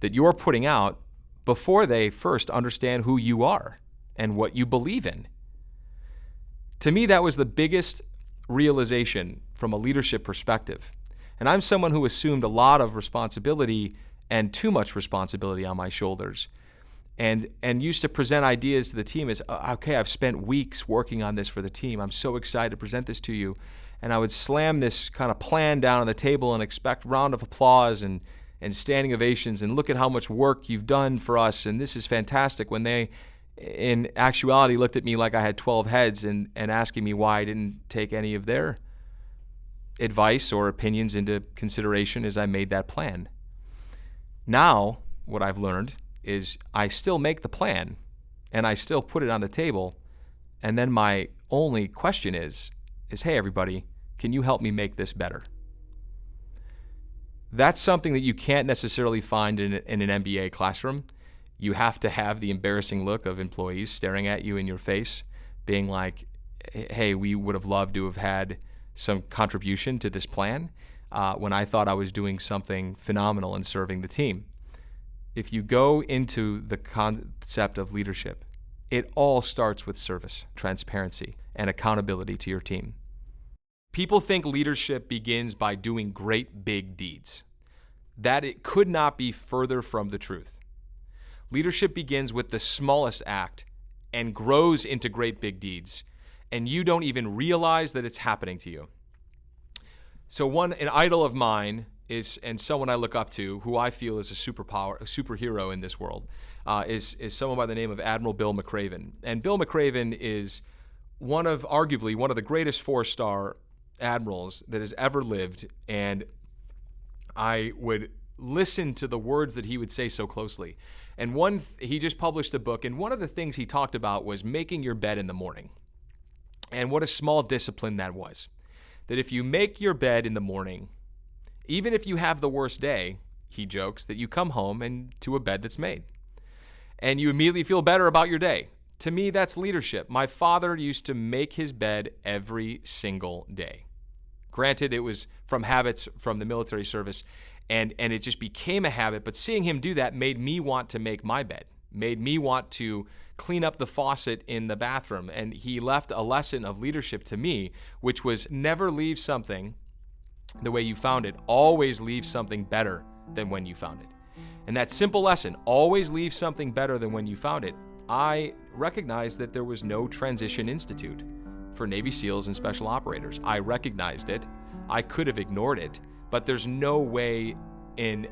that you're putting out before they first understand who you are and what you believe in? To me, that was the biggest realization from a leadership perspective. And I'm someone who assumed a lot of responsibility and too much responsibility on my shoulders. and used to present ideas to the team as, okay, I've spent weeks working on this for the team. I'm so excited to present this to you. And I would slam this kind of plan down on the table and expect round of applause and standing ovations and look at how much work you've done for us, and this is fantastic, when they, in actuality, looked at me like I had 12 heads and asking me why I didn't take any of their advice or opinions into consideration as I made that plan. Now, what I've learned is I still make the plan and I still put it on the table, and then my only question is, hey, everybody, can you help me make this better? That's something that you can't necessarily find in an MBA classroom. You have to have the embarrassing look of employees staring at you in your face, being like, hey, we would have loved to have had some contribution to this plan when I thought I was doing something phenomenal in serving the team. If you go into the concept of leadership, it all starts with service, transparency, and accountability to your team. People think leadership begins by doing great big deeds. That it could not be further from the truth. Leadership begins with the smallest act and grows into great big deeds, and you don't even realize that it's happening to you. So an idol of mine is, and someone I look up to, who I feel is a superhero in this world, is someone by the name of Admiral Bill McRaven. And Bill McRaven is arguably one of the greatest 4-star admirals that has ever lived, and I would listen to the words that he would say so closely. And he just published a book, and one of the things he talked about was making your bed in the morning. And what a small discipline that was. That if you make your bed in the morning, even if you have the worst day, he jokes, that you come home and to a bed that's made. And you immediately feel better about your day. To me, that's leadership. My father used to make his bed every single day. Granted, it was from habits from the military service, and it just became a habit, but seeing him do that made me want to make my bed, made me want to clean up the faucet in the bathroom. And he left a lesson of leadership to me, which was never leave something the way you found it. Always leave something better than when you found it. And that simple lesson, always leave something better than when you found it, I recognized that there was no transition institute for Navy SEALs and special operators. I recognized it. I could have ignored it, but there's no way in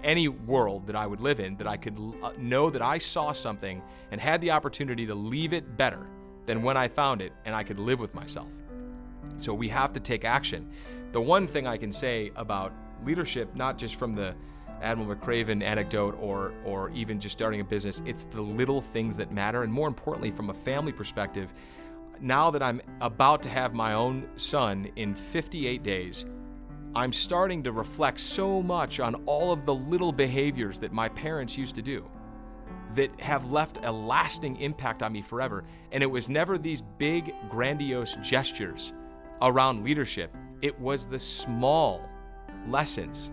any world that I would live in that I could know that I saw something and had the opportunity to leave it better than when I found it, and I could live with myself. So we have to take action. The one thing I can say about leadership, not just from the Admiral McRaven anecdote or even just starting a business, it's the little things that matter. And more importantly, from a family perspective, now that I'm about to have my own son in 58 days, I'm starting to reflect so much on all of the little behaviors that my parents used to do that have left a lasting impact on me forever. And it was never these big, grandiose gestures around leadership. It was the small lessons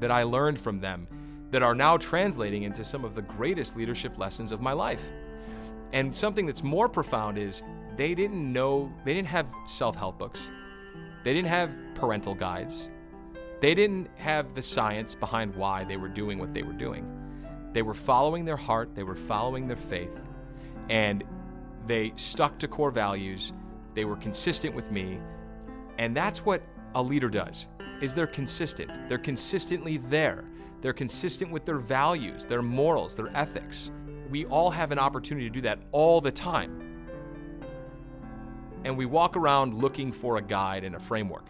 that I learned from them that are now translating into some of the greatest leadership lessons of my life. And something that's more profound is they didn't have self-help books. They didn't have parental guides. They didn't have the science behind why they were doing what they were doing. They were following their heart, they were following their faith, and they stuck to core values. They were consistent with me, and that's what a leader does, is they're consistent. They're consistently there. They're consistent with their values, their morals, their ethics. We all have an opportunity to do that all the time. And we walk around looking for a guide and a framework.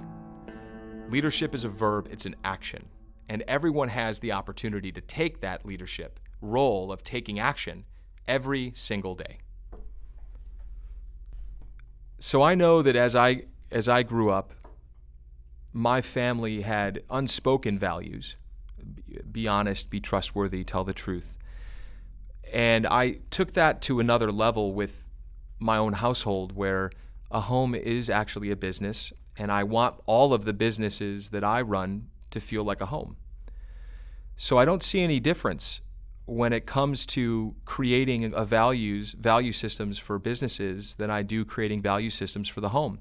Leadership is a verb, it's an action. And everyone has the opportunity to take that leadership role of taking action every single day. So I know that as I grew up, my family had unspoken values. Be honest, be trustworthy, tell the truth. And I took that to another level with my own household, where a home is actually a business, and I want all of the businesses that I run to feel like a home. So I don't see any difference when it comes to creating value systems for businesses than I do creating value systems for the home.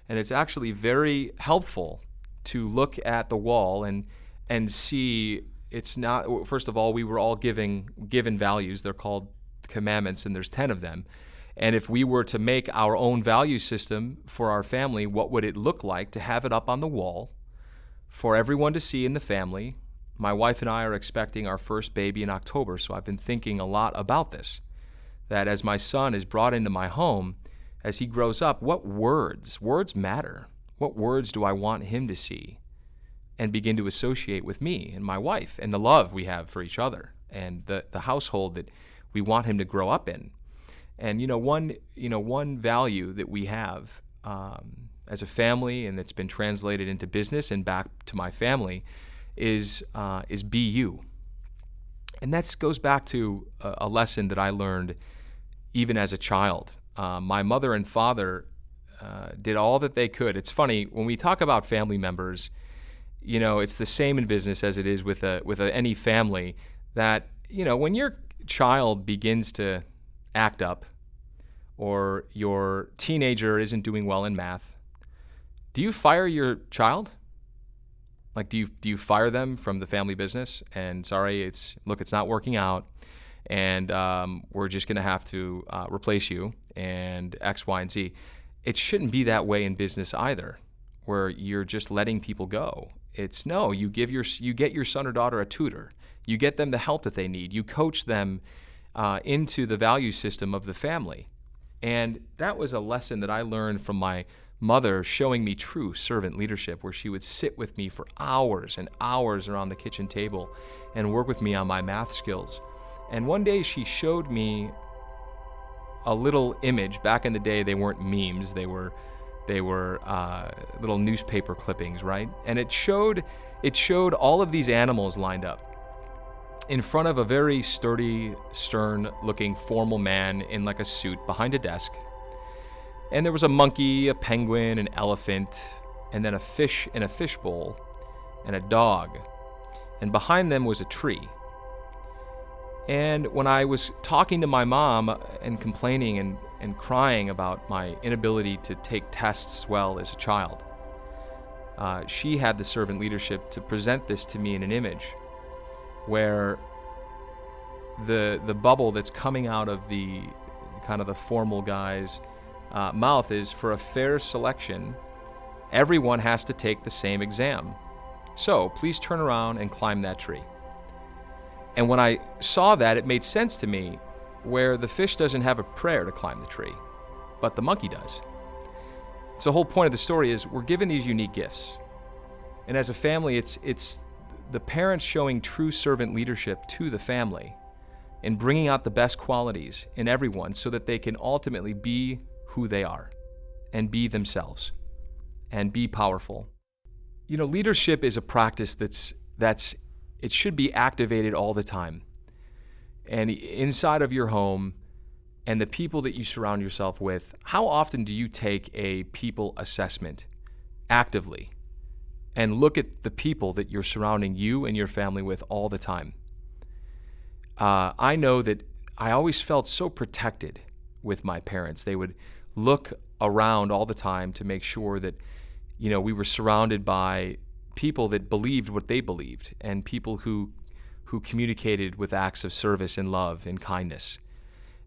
And it's actually very helpful to look at the wall and see it's not, first of all, we were all given values. They're called commandments, and there's 10 of them. And if we were to make our own value system for our family, what would it look like to have it up on the wall for everyone to see in the family? My wife and I are expecting our first baby in October, so I've been thinking a lot about this, that as my son is brought into my home, as he grows up, what words matter? What words do I want him to see and begin to associate with me and my wife and the love we have for each other and the household that we want him to grow up in? And one value that we have as a family, and that's been translated into business and back to my family, is be you. And that goes back to a lesson that I learned even as a child. My mother and father did all that they could. It's funny, when we talk about family members, it's the same in business as it is with any family, that, when your child begins to act up, or your teenager isn't doing well in math, do you fire your child? Like, do you fire them from the family business? And sorry, it's not working out, and we're just going to have to replace you, and X, Y, and Z. It shouldn't be that way in business either, where you're just letting people go. It's no, you get your son or daughter a tutor. You get them the help that they need. You coach them into the value system of the family. And that was a lesson that I learned from my mother, showing me true servant leadership, where she would sit with me for hours and hours around the kitchen table and work with me on my math skills. And one day she showed me a little image. Back in the day, they weren't memes. They were little newspaper clippings, right? And it showed all of these animals lined up in front of a very sturdy, stern-looking, formal man in like a suit behind a desk. And there was a monkey, a penguin, an elephant, and then a fish in a fishbowl, and a dog. And behind them was a tree. And when I was talking to my mom and complaining and crying about my inability to take tests well as a child, she had the servant leadership to present this to me in an image where the bubble that's coming out of the kind of the formal guy's mouth is, for a fair selection, everyone has to take the same exam. So please turn around and climb that tree. And when I saw that, it made sense to me, where the fish doesn't have a prayer to climb the tree, but the monkey does. So the whole point of the story is we're given these unique gifts. And as a family, it's the parents showing true servant leadership to the family and bringing out the best qualities in everyone so that they can ultimately be who they are and be themselves and be powerful. Leadership is a practice it should be activated all the time. And inside of your home and the people that you surround yourself with, how often do you take a people assessment actively and look at the people that you're surrounding you and your family with all the time? I know that I always felt so protected with my parents. They would look around all the time to make sure that, we were surrounded by people that believed what they believed, and people who communicated with acts of service and love and kindness.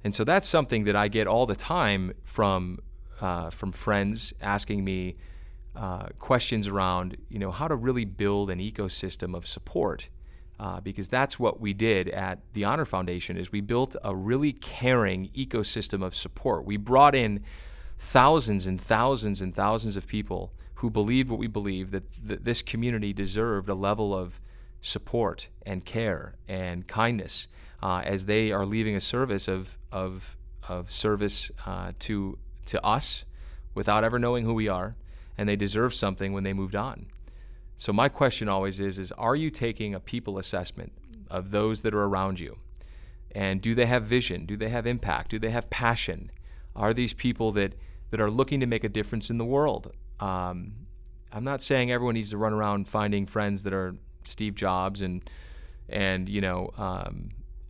And so that's something that I get all the time from friends asking me questions around, how to really build an ecosystem of support, because that's what we did at the Honor Foundation. Is we built a really caring ecosystem of support. We brought in thousands and thousands and thousands of people who believed what we believed, that this community deserved a level of support and care and kindness as they are leaving a service of service to us without ever knowing who we are, and they deserve something when they moved on. So my question always is are you taking a people assessment of those that are around you? And do they have vision? Do they have impact? Do they have passion? Are these people that are looking to make a difference in the world? I'm not saying everyone needs to run around finding friends that are Steve Jobs and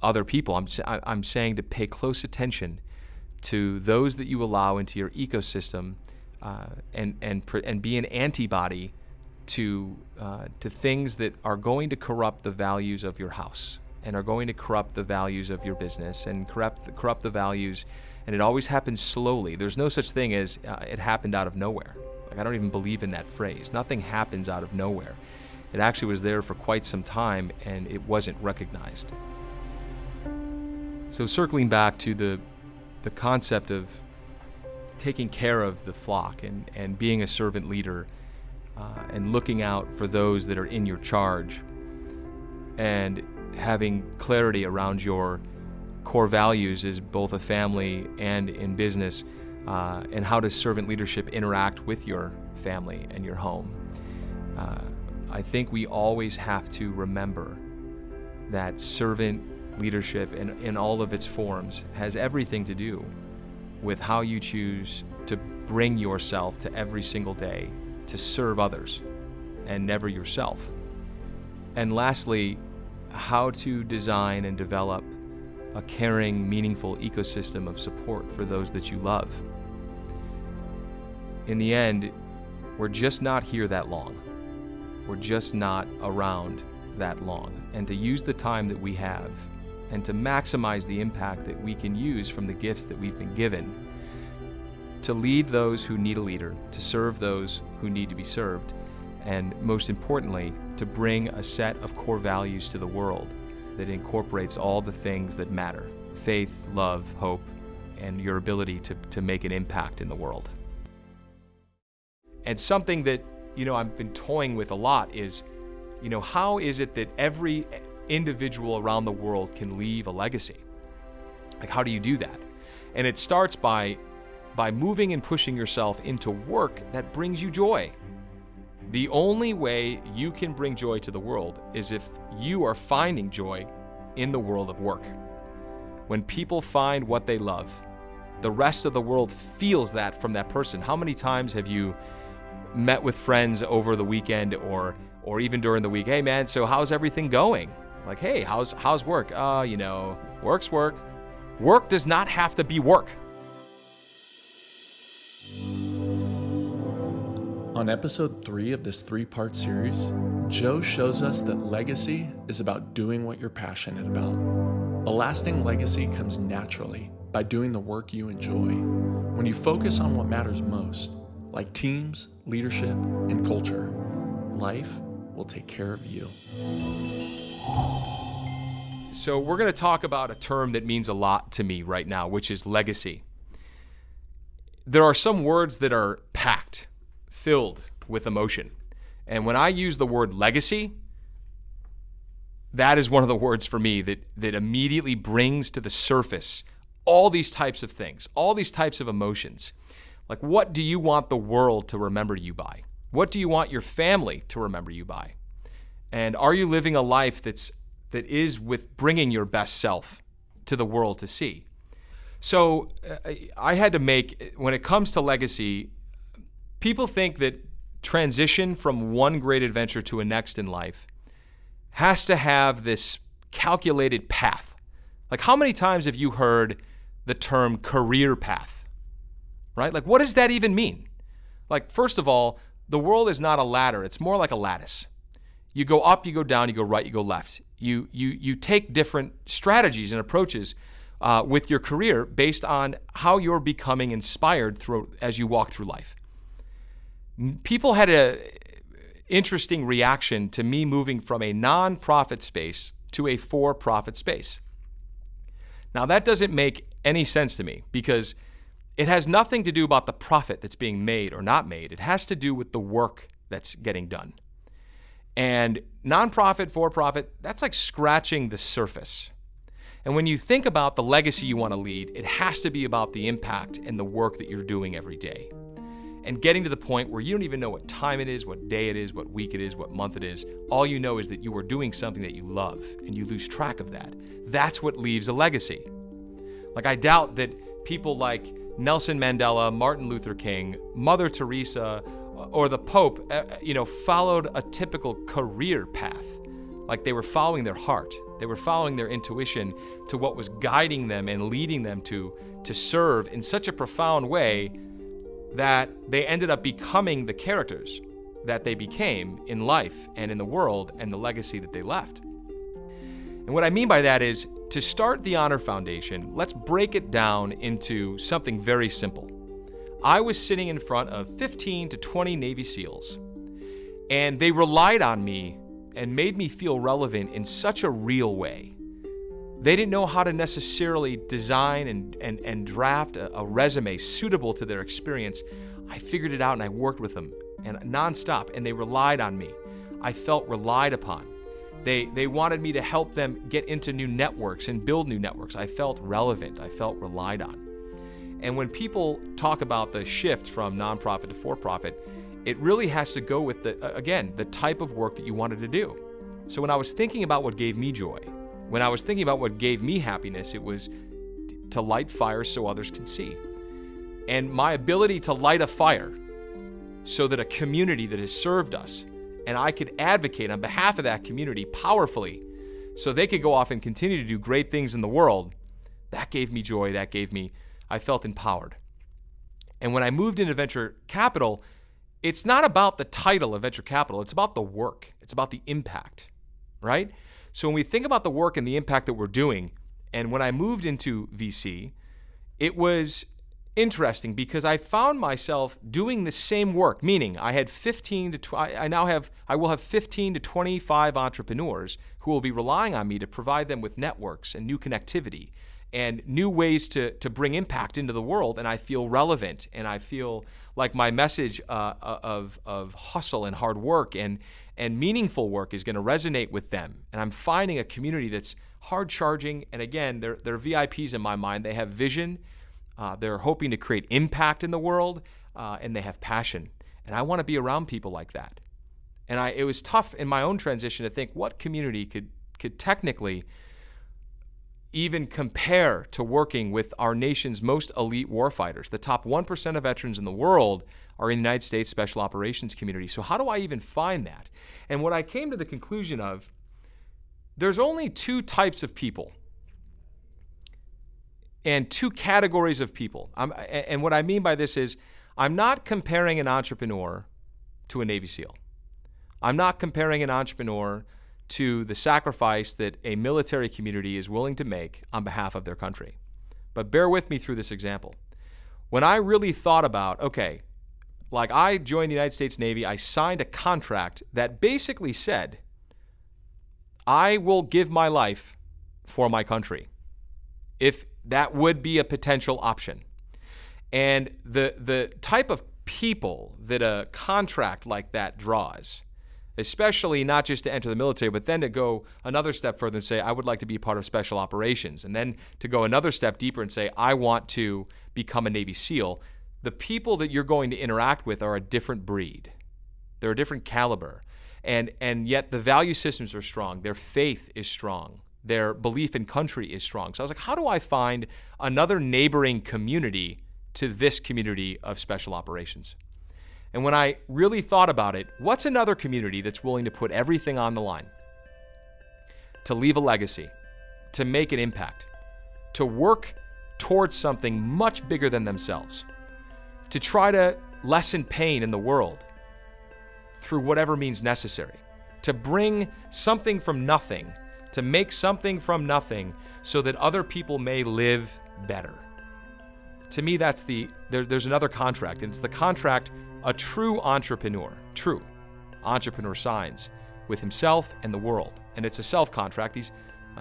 other people. I'm saying to pay close attention to those that you allow into your ecosystem, and be an antibody to things that are going to corrupt the values of your house and are going to corrupt the values of your business and corrupt the values, and it always happens slowly. There's no such thing as it happened out of nowhere. Like, I don't even believe in that phrase. Nothing happens out of nowhere. It actually was there for quite some time, and it wasn't recognized. So circling back to the concept of taking care of the flock and being a servant leader, and looking out for those that are in your charge, and having clarity around your core values as both a family and in business, and how does servant leadership interact with your family and your home. I think we always have to remember that servant leadership in all of its forms has everything to do with how you choose to bring yourself to every single day to serve others and never yourself. And lastly, how to design and develop a caring, meaningful ecosystem of support for those that you love. In the end, we're just not here that long. We're just not around that long. And to use the time that we have and to maximize the impact that we can use from the gifts that we've been given, to lead those who need a leader, to serve those who need to be served, and most importantly, to bring a set of core values to the world that incorporates all the things that matter: faith, love, hope, and your ability to make an impact in the world. And something that, I've been toying with a lot is, how is it that every individual around the world can leave a legacy? Like, how do you do that? And it starts by moving and pushing yourself into work that brings you joy. The only way you can bring joy to the world is if you are finding joy in the world of work. When people find what they love, the rest of the world feels that from that person. How many times have you met with friends over the weekend or even during the week? Hey man, so how's everything going? Like, hey, how's work? Work's work. Work does not have to be work. On episode 3 of this 3-part series, Joe shows us that legacy is about doing what you're passionate about. A lasting legacy comes naturally by doing the work you enjoy. When you focus on what matters most, like teams, leadership, and culture, life will take care of you. So we're going to talk about a term that means a lot to me right now, which is legacy. There are some words that are packed, filled with emotion. And when I use the word legacy, that is one of the words for me that immediately brings to the surface all these types of things, all these types of emotions. Like, what do you want the world to remember you by? What do you want your family to remember you by? And are you living a life that is with bringing your best self to the world to see? So I had to make, when it comes to legacy, people think that transition from one great adventure to a next in life has to have this calculated path. Like, how many times have you heard the term career path? Right? Like, what does that even mean? Like, first of all, the world is not a ladder. It's more like a lattice. You go up, you go down, you go right, you go left. You take different strategies and approaches with your career based on how you're becoming inspired as you walk through life. People had an interesting reaction to me moving from a non-profit space to a for-profit space. Now, that doesn't make any sense to me because it has nothing to do about the profit that's being made or not made. It has to do with the work that's getting done. And nonprofit, for-profit, that's like scratching the surface. And when you think about the legacy you want to lead, it has to be about the impact and the work that you're doing every day. And getting to the point where you don't even know what time it is, what day it is, what week it is, what month it is. All you know is that you are doing something that you love, and you lose track of that. That's what leaves a legacy. Like, I doubt that people like Nelson Mandela, Martin Luther King, Mother Teresa, or the Pope, followed a typical career path. Like, they were following their heart. They were following their intuition to what was guiding them and leading them to serve in such a profound way that they ended up becoming the characters that they became in life and in the world and the legacy that they left. And what I mean by that is, to start the Honor Foundation, let's break it down into something very simple. I was sitting in front of 15 to 20 Navy SEALs, and they relied on me and made me feel relevant in such a real way. They didn't know how to necessarily design and draft a resume suitable to their experience. I figured it out and I worked with them and nonstop, and they relied on me. I felt relied upon. They wanted me to help them get into new networks and build new networks. I felt relevant. I felt relied on. And when people talk about the shift from nonprofit to for-profit, it really has to go with the type of work that you wanted to do. So when I was thinking about what gave me joy, when I was thinking about what gave me happiness, it was to light fires so others can see. And my ability to light a fire so that a community that has served us, and I could advocate on behalf of that community powerfully so they could go off and continue to do great things in the world, that gave me joy. I felt empowered. And when I moved into venture capital, it's not about the title of venture capital. It's about the work. It's about the impact, right? So when we think about the work and the impact that we're doing, and when I moved into VC, it was interesting because I found myself doing the same work, meaning I had I will have 15 to 25 entrepreneurs who will be relying on me to provide them with networks and new connectivity and new ways to bring impact into the world. And I feel relevant, and I feel like my message of hustle and hard work and meaningful work is going to resonate with them. And I'm finding a community that's hard charging. And again, they're VIPs in my mind. They have vision. They're hoping to create impact in the world, and they have passion. And I want to be around people like that. And it was tough in my own transition to think what community could technically even compare to working with our nation's most elite warfighters. The top 1% of veterans in the world are in the United States Special Operations community. So how do I even find that? And what I came to the conclusion of, there's only two types of people and two categories of people. And what I mean by this is, I'm not comparing an entrepreneur to a Navy SEAL. I'm not comparing an entrepreneur to the sacrifice that a military community is willing to make on behalf of their country. But bear with me through this example. When I really thought about, okay, like I joined the United States Navy, I signed a contract that basically said, I will give my life for my country, if that would be a potential option. And the type of people that a contract like that draws, especially not just to enter the military, but then to go another step further and say, I would like to be part of special operations, and then to go another step deeper and say, I want to become a Navy SEAL. The people that you're going to interact with are a different breed. They're a different caliber. And yet the value systems are strong. Their faith is strong. Their belief in country is strong. So I was like, how do I find another neighboring community to this community of special operations? And when I really thought about it, what's another community that's willing to put everything on the line, to leave a legacy, to make an impact, to work towards something much bigger than themselves, to try to lessen pain in the world through whatever means necessary, to bring something from nothing, to make something from nothing so that other people may live better. To me, there's another contract, and it's the contract a true entrepreneur signs with himself and the world. And it's a self-contract.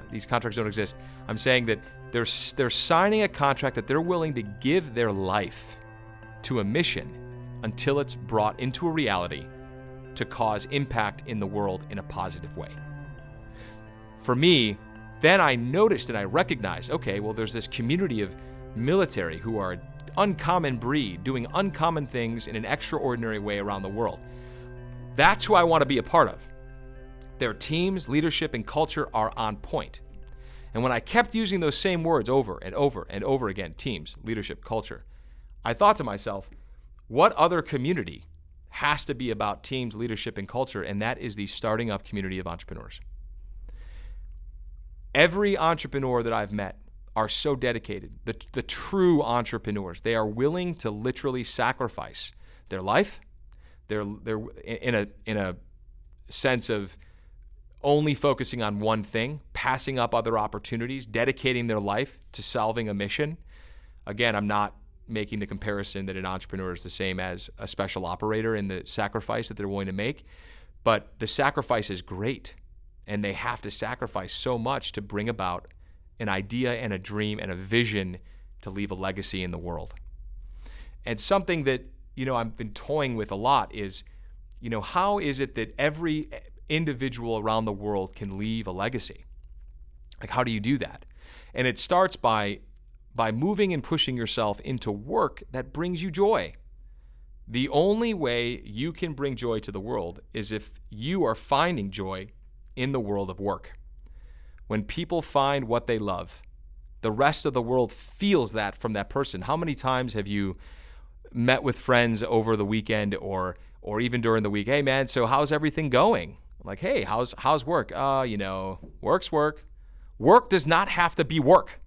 These contracts don't exist. I'm saying that they're signing a contract that they're willing to give their life to a mission until it's brought into a reality to cause impact in the world in a positive way. For me, then I noticed and I recognized, okay, well, there's this community of military who are uncommon breed, doing uncommon things in an extraordinary way around the world. That's who I want to be a part of. Their teams, leadership, and culture are on point. And when I kept using those same words over and over and over again, teams, leadership, culture, I thought to myself, what other community has to be about teams, leadership, and culture? And that is the starting up community of entrepreneurs. Every entrepreneur that I've met are so dedicated. The true entrepreneurs, they are willing to literally sacrifice their life, They're in a sense of only focusing on one thing, passing up other opportunities, dedicating their life to solving a mission. Again, I'm not making the comparison that an entrepreneur is the same as a special operator in the sacrifice that they're willing to make, but the sacrifice is great, and they have to sacrifice so much to bring about an idea and a dream and a vision to leave a legacy in the world. And something that, I've been toying with a lot is, how is it that every individual around the world can leave a legacy? Like, how do you do that? And it starts by moving and pushing yourself into work that brings you joy. The only way you can bring joy to the world is if you are finding joy in the world of work. When people find what they love, the rest of the world feels that from that person. How many times have you met with friends over the weekend or even during the week? Hey man, so how's everything going? Like, hey, how's work? Work's work. Work does not have to be work.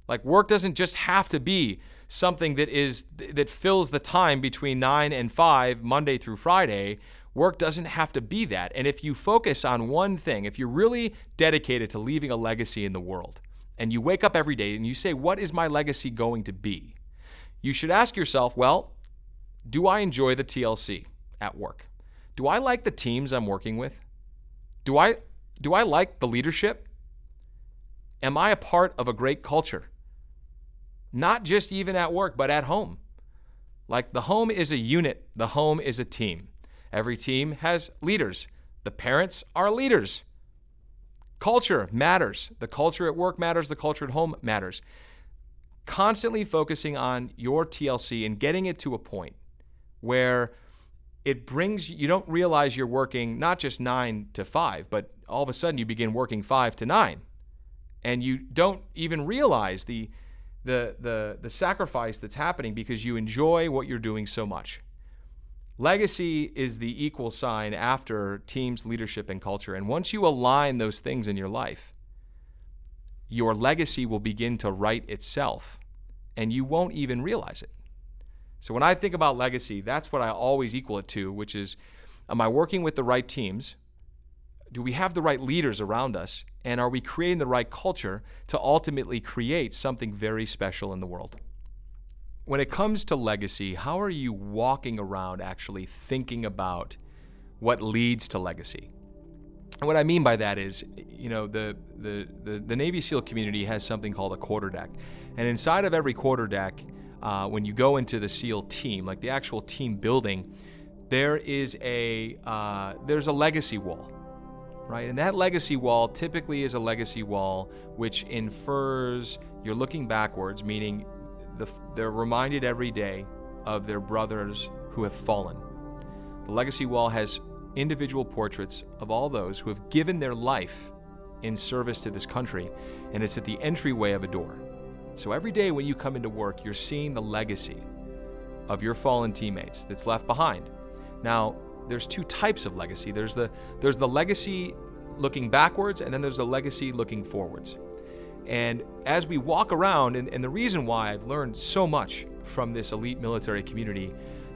Like, work doesn't just have to be something that fills the time between 9 and 5, Monday through Friday. Work doesn't have to be that. And if you focus on one thing, if you're really dedicated to leaving a legacy in the world, and you wake up every day and you say, what is my legacy going to be? You should ask yourself, well, do I enjoy the TLC at work? Do I like the teams I'm working with? Do I like the leadership? Am I a part of a great culture? Not just even at work, but at home. Like, the home is a unit. The home is a team. Every team has leaders. The parents are leaders. Culture matters. The culture at work matters. The culture at home matters. Constantly focusing on your TLC and getting it to a point where you don't realize you're working not just 9 to 5, but all of a sudden you begin working 5 to 9. And you don't even realize the sacrifice that's happening because you enjoy what you're doing so much. Legacy is the equal sign after teams, leadership, and culture. And once you align those things in your life, your legacy will begin to write itself, and you won't even realize it. So when I think about legacy, that's what I always equal it to, which is, am I working with the right teams? Do we have the right leaders around us? And are we creating the right culture to ultimately create something very special in the world? When it comes to legacy, how are you walking around actually thinking about what leads to legacy? And what I mean by that is, the Navy SEAL community has something called a quarterdeck. And inside of every quarterdeck, when you go into the SEAL team, like the actual team building, there's a legacy wall, right? And that legacy wall typically is a legacy wall which infers you're looking backwards, meaning they're reminded every day of their brothers who have fallen. The legacy wall has individual portraits of all those who have given their life in service to this country, and it's at the entryway of a door. So every day when you come into work, you're seeing the legacy of your fallen teammates that's left behind. Now, there's two types of legacy. There's the legacy looking backwards, and then there's the legacy looking forwards. And as we walk around, and the reason why I've learned so much from this elite military community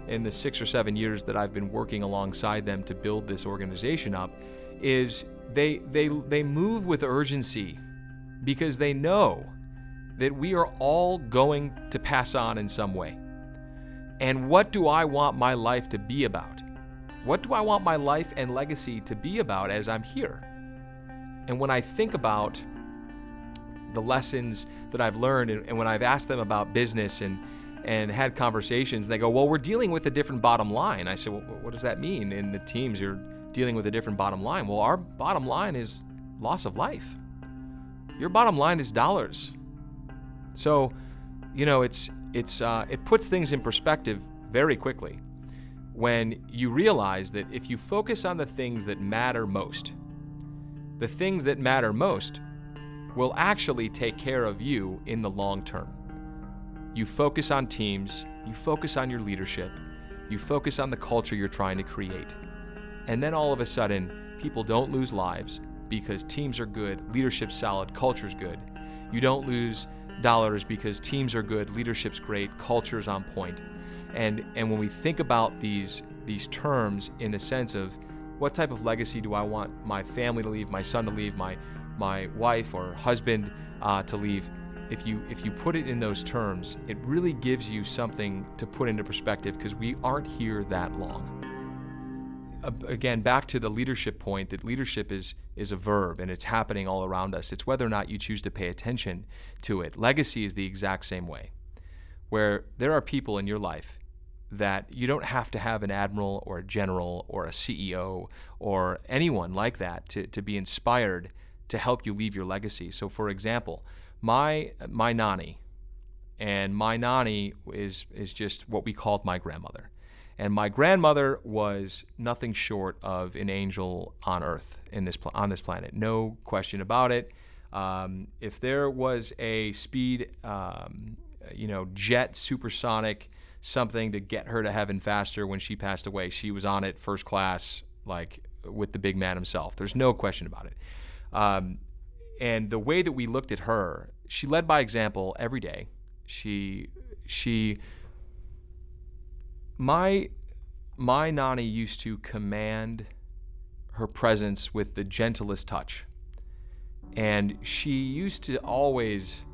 in the 6 or 7 years that I've been working alongside them to build this organization up, is they move with urgency because they know that we are all going to pass on in some way. And what do I want my life to be about? What do I want my life and legacy to be about as I'm here? And when I think about the lessons that I've learned, and when I've asked them about business and had conversations, they go, well, we're dealing with a different bottom line. I said, well, what does that mean? In the teams, you're dealing with a different bottom line. Well, our bottom line is loss of life. Your bottom line is dollars. So, it puts things in perspective very quickly when you realize that if you focus on the things that matter most, the things that matter most will actually take care of you in the long term. You focus on teams, you focus on your leadership, you focus on the culture you're trying to create. And then all of a sudden, people don't lose lives because teams are good, leadership's solid, culture's good. You don't lose dollars because teams are good, leadership's great, culture's on point. And when we think about these these terms in the sense of what type of legacy do I want my family to leave, my son to leave, my wife or husband to leave. If you put it in those terms, it really gives you something to put into perspective, because we aren't here that long. Again, back to the leadership point, that leadership is a verb, and it's happening all around us. It's whether or not you choose to pay attention to it. Legacy is the exact same way, where there are people in your life that you don't have to have an admiral or a general or a CEO or anyone like that to be inspired to help you leave your legacy. So for example, my nani, and my nani is just what we called my grandmother. And my grandmother was nothing short of an angel on earth on this planet. No question about it. If there was a speed, jet, supersonic, something to get her to heaven faster when she passed away, she was on it first class, like with the big man himself. There's no question about it. And the way that we looked at her, she led by example every day. My nani used to command her presence with the gentlest touch. And she used to always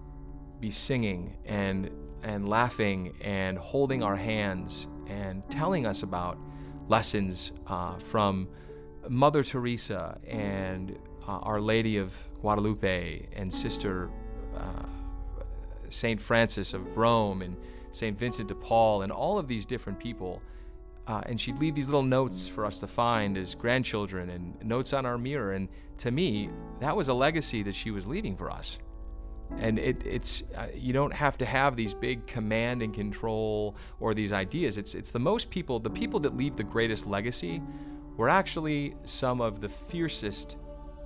be singing and laughing and holding our hands and telling us about lessons from Mother Teresa and Our Lady of Guadalupe and Sister St. Francis of Rome and St. Vincent de Paul and all of these different people. And she'd leave these little notes for us to find as grandchildren and notes on our mirror. And to me, that was a legacy that she was leaving for us. And it's you don't have to have these big command and control or these ideas. It's the people that leave the greatest legacy were actually some of the fiercest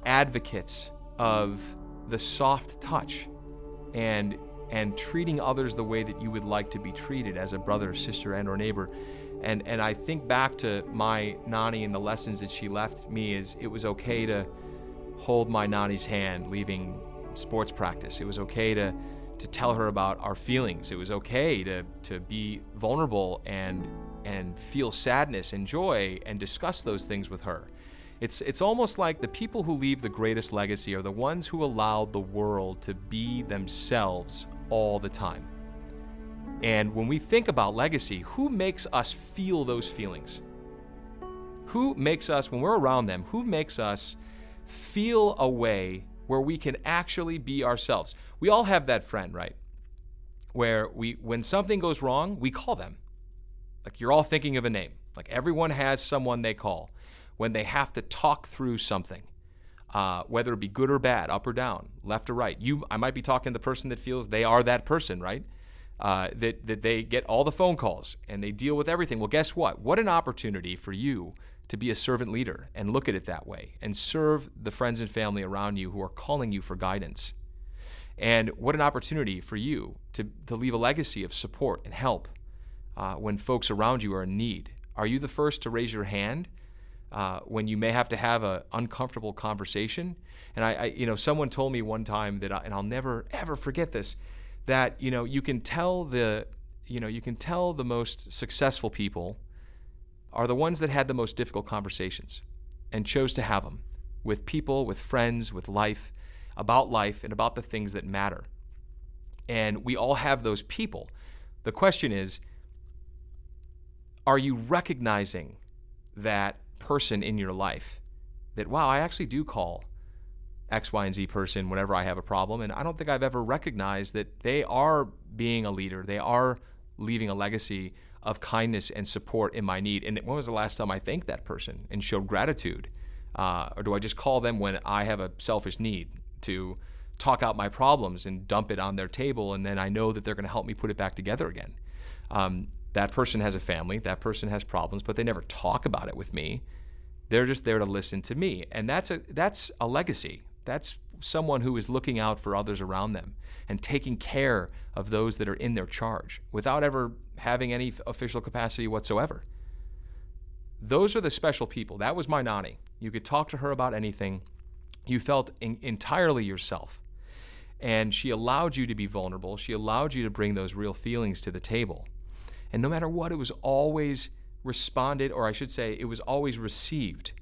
advocates of the soft touch and treating others the way that you would like to be treated as a brother, sister, and or neighbor. And I think back to my nani and the lessons that she left me is it was okay to hold my nani's hand leaving sports practice. It was okay to tell her about our feelings. It was okay to be vulnerable and feel sadness and joy and discuss those things with her. It's almost like the people who leave the greatest legacy are the ones who allow the world to be themselves all the time. And when we think about legacy, who makes us feel those feelings? Who makes us, when we're around them, who makes us feel a way where we can actually be ourselves? We all have that friend, right? Where when something goes wrong, we call them. Like you're all thinking of a name. Like everyone has someone they call when they have to talk through something, whether it be good or bad, up or down, left or right. I might be talking to the person that feels they are that person, right? That they get all the phone calls and they deal with everything. Well, guess what? What an opportunity for you to be a servant leader and look at it that way and serve the friends and family around you who are calling you for guidance. And what an opportunity for you to leave a legacy of support and help when folks around you are in need. Are you the first to raise your hand when you may have to have an uncomfortable conversation? And I someone told me one time that, and I'll never ever forget this, that you can tell the most successful people are the ones that had the most difficult conversations and chose to have them with people, with friends, with life, and about the things that matter. And we all have those people. The question is, are you recognizing that person in your life that, wow, I actually do call X, Y, and Z person whenever I have a problem, and I don't think I've ever recognized that they are being a leader. They are leaving a legacy of kindness and support in my need. And when was the last time I thanked that person and showed gratitude? Or do I just call them when I have a selfish need to talk out my problems and dump it on their table, and then I know that they're going to help me put it back together again? That person has a family, that person has problems, but they never talk about it with me. They're just there to listen to me. And that's a legacy. That's someone who is looking out for others around them and taking care of those that are in their charge without ever having any official capacity whatsoever. Those are the special people. That was my nani. You could talk to her about anything. You felt entirely yourself. And she allowed you to be vulnerable. She allowed you to bring those real feelings to the table. And no matter what, it was always responded, or I should say, it was always received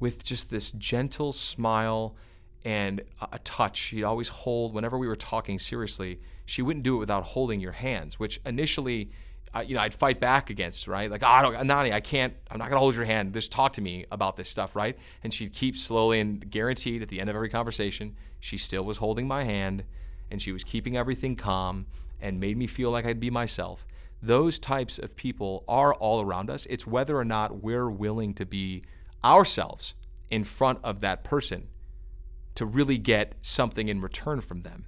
with just this gentle smile and a touch. She'd always hold, whenever we were talking seriously, she wouldn't do it without holding your hands, which initially, I'd fight back against, right? Like, Nani, I'm not going to hold your hand. Just talk to me about this stuff, right? And she'd keep slowly, and guaranteed at the end of every conversation, she still was holding my hand, and she was keeping everything calm and made me feel like I'd be myself. Those types of people are all around us. It's whether or not we're willing to be ourselves in front of that person to really get something in return from them.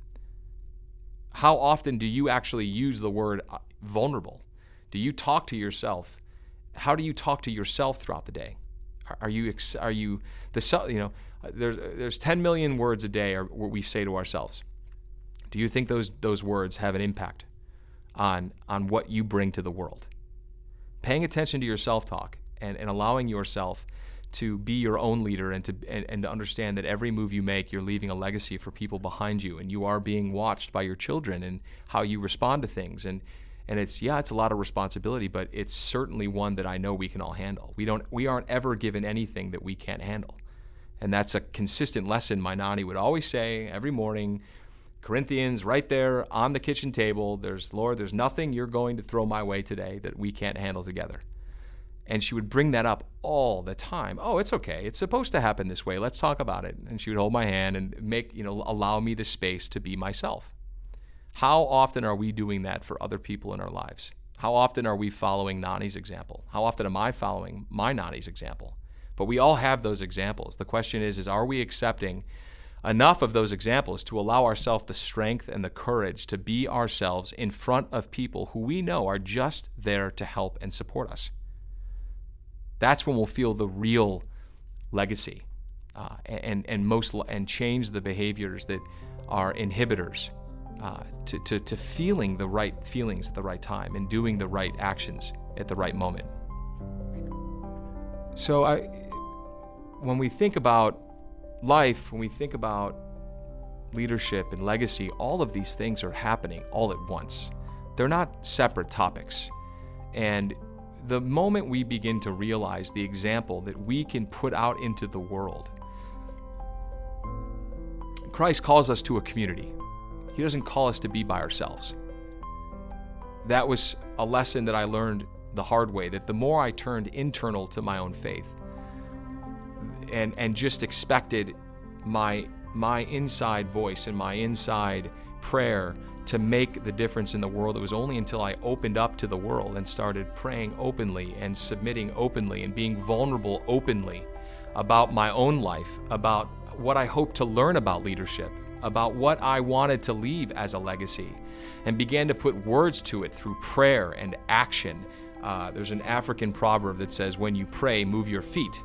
How often do you actually use the word vulnerable? Do you talk to yourself? How do you talk to yourself throughout the day? There's 10 million words a day what we say to ourselves. Do you think those words have an impact on what you bring to the world? Paying attention to your self-talk and allowing yourself to be your own leader and to understand that every move you make, you're leaving a legacy for people behind you, and you are being watched by your children and how you respond to things. And it's a lot of responsibility, but it's certainly one that I know we can all handle. We aren't ever given anything that we can't handle. And that's a consistent lesson my Nani would always say every morning. Corinthians, right there on the kitchen table, there's nothing you're going to throw my way today that we can't handle together. And she would bring that up all the time. Oh, it's okay. It's supposed to happen this way. Let's talk about it. And she would hold my hand and allow me the space to be myself. How often are we doing that for other people in our lives? How often are we following Nani's example? How often am I following my Nani's example? But we all have those examples. The question is are we accepting enough of those examples to allow ourselves the strength and the courage to be ourselves in front of people who we know are just there to help and support us? That's when we'll feel the real legacy and change the behaviors that are inhibitors to feeling the right feelings at the right time and doing the right actions at the right moment. So when we think about life, when we think about leadership and legacy, all of these things are happening all at once. They're not separate topics. And the moment we begin to realize the example that we can put out into the world, Christ calls us to a community. He doesn't call us to be by ourselves. That was a lesson that I learned the hard way, that the more I turned internal to my own faith and just expected my inside voice and my inside prayer to make the difference in the world, it was only until I opened up to the world and started praying openly and submitting openly and being vulnerable openly about my own life, about what I hope to learn about leadership, about what I wanted to leave as a legacy, and began to put words to it through prayer and action. There's an African proverb that says, when you pray, move your feet.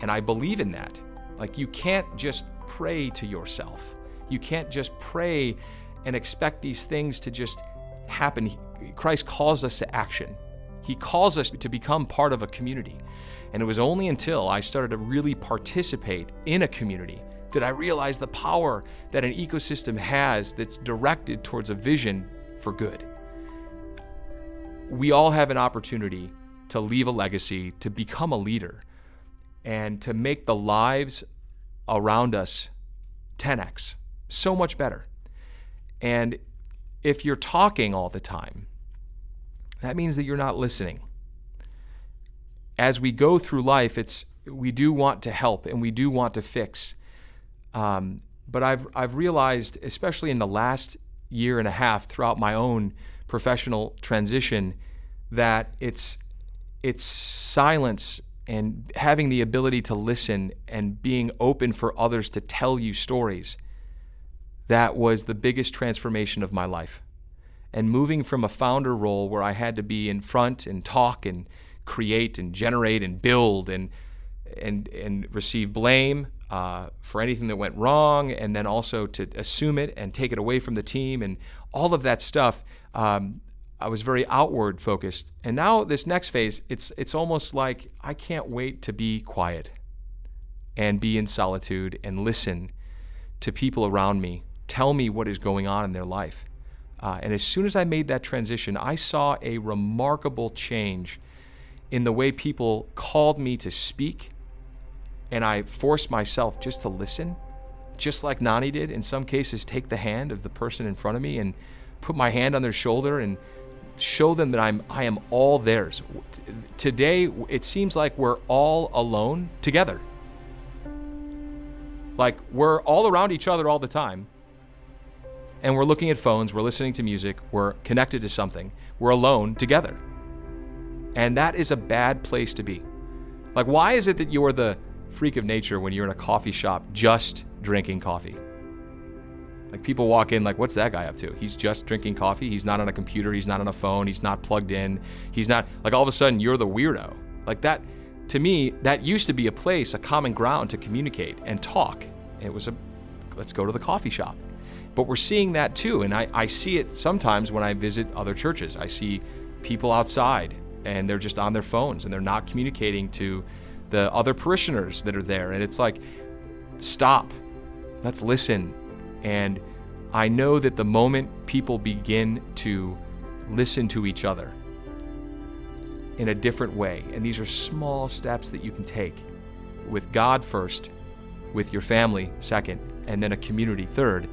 And I believe in that. Like, you can't just pray to yourself. You can't just pray and expect these things to just happen. Christ calls us to action. He calls us to become part of a community. And it was only until I started to really participate in a community that I realized the power that an ecosystem has that's directed towards a vision for good. We all have an opportunity to leave a legacy, to become a leader, and to make the lives around us 10x, so much better. And if you're talking all the time, that means that you're not listening. As we go through life, we do want to help and we do want to fix. But I've realized, especially in the last year and a half throughout my own professional transition, that it's silence and having the ability to listen and being open for others to tell you stories. That was the biggest transformation of my life. And moving from a founder role where I had to be in front and talk and create and generate and build and receive blame for anything that went wrong, and then also to assume it and take it away from the team and all of that stuff, I was very outward focused. And now this next phase, it's almost like I can't wait to be quiet and be in solitude and listen to people around me tell me what is going on in their life. And as soon as I made that transition, I saw a remarkable change in the way people called me to speak, and I forced myself just to listen, just like Nani did. In some cases, take the hand of the person in front of me and put my hand on their shoulder and show them that I am all theirs. Today, it seems like we're all alone together. Like we're all around each other all the time, and we're looking at phones, we're listening to music, we're connected to something. We're alone together. And that is a bad place to be. Like, why is it that you're the freak of nature when you're in a coffee shop just drinking coffee? Like, people walk in like, what's that guy up to? He's just drinking coffee. He's not on a computer. He's not on a phone. He's not plugged in. He's not, like, all of a sudden you're the weirdo. Like that, to me, that used to be a place, a common ground to communicate and talk. And it was let's go to the coffee shop. But we're seeing that too. And I see it sometimes when I visit other churches. I see people outside and they're just on their phones and they're not communicating to the other parishioners that are there. And it's like, stop, let's listen. And I know that the moment people begin to listen to each other in a different way, and these are small steps that you can take with God first, with your family second, and then a community third,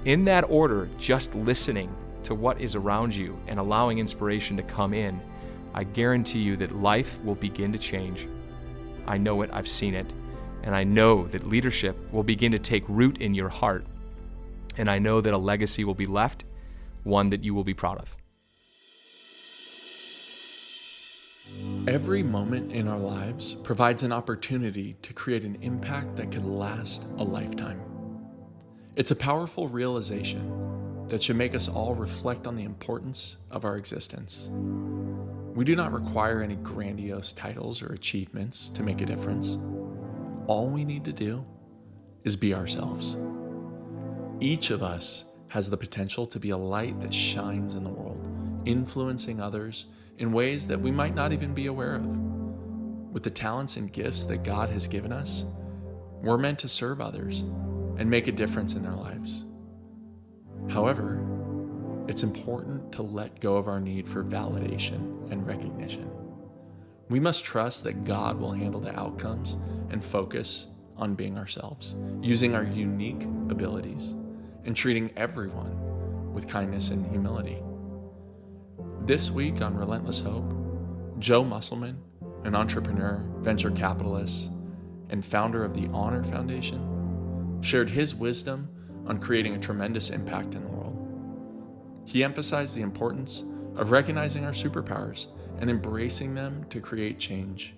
in that order, just listening to what is around you and allowing inspiration to come in, I guarantee you that life will begin to change. I know it, I've seen it, and I know that leadership will begin to take root in your heart, and I know that a legacy will be left, one that you will be proud of. Every moment in our lives provides an opportunity to create an impact that could last a lifetime. It's a powerful realization that should make us all reflect on the importance of our existence. We do not require any grandiose titles or achievements to make a difference. All we need to do is be ourselves. Each of us has the potential to be a light that shines in the world, influencing others in ways that we might not even be aware of. With the talents and gifts that God has given us, we're meant to serve others and make a difference in their lives. However, it's important to let go of our need for validation and recognition. We must trust that God will handle the outcomes and focus on being ourselves, using our unique abilities, and treating everyone with kindness and humility. This week on Relentless Hope, Joe Musselman, an entrepreneur, venture capitalist, and founder of the Honor Foundation, shared his wisdom on creating a tremendous impact in the world. He emphasized the importance of recognizing our superpowers and embracing them to create change.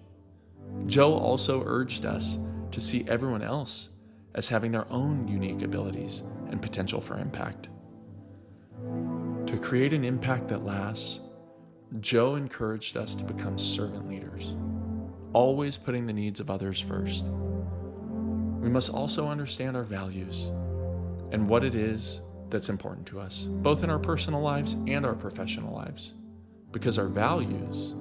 Joe also urged us to see everyone else as having their own unique abilities and potential for impact. To create an impact that lasts, Joe encouraged us to become servant leaders, always putting the needs of others first. We must also understand our values and what it is that's important to us, both in our personal lives and our professional lives, because our values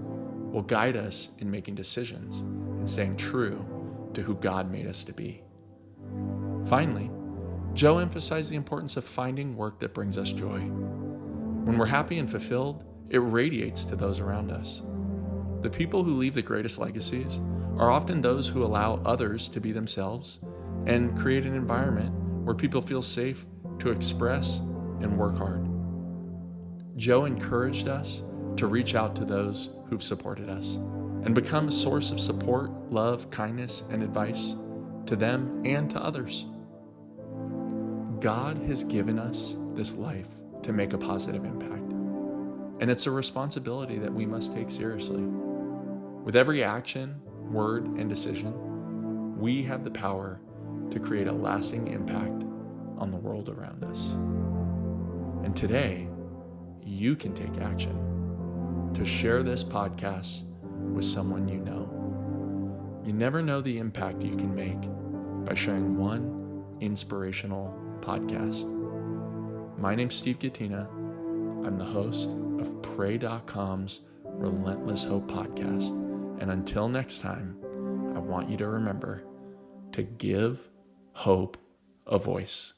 will guide us in making decisions and staying true to who God made us to be. Finally, Joe emphasized the importance of finding work that brings us joy. When we're happy and fulfilled, it radiates to those around us. The people who leave the greatest legacies are often those who allow others to be themselves and create an environment where people feel safe to express and work hard. Joe encouraged us to reach out to those who've supported us and become a source of support, love, kindness, and advice to them and to others. God has given us this life to make a positive impact, and it's a responsibility that we must take seriously. With every action, word, and decision, we have the power to create a lasting impact on the world around us. And today, you can take action to share this podcast with someone you know. You never know the impact you can make by sharing one inspirational podcast. My name's Steve Gatena. I'm the host of pray.com's Relentless Hope podcast. And until next time, I want you to remember to give hope a voice.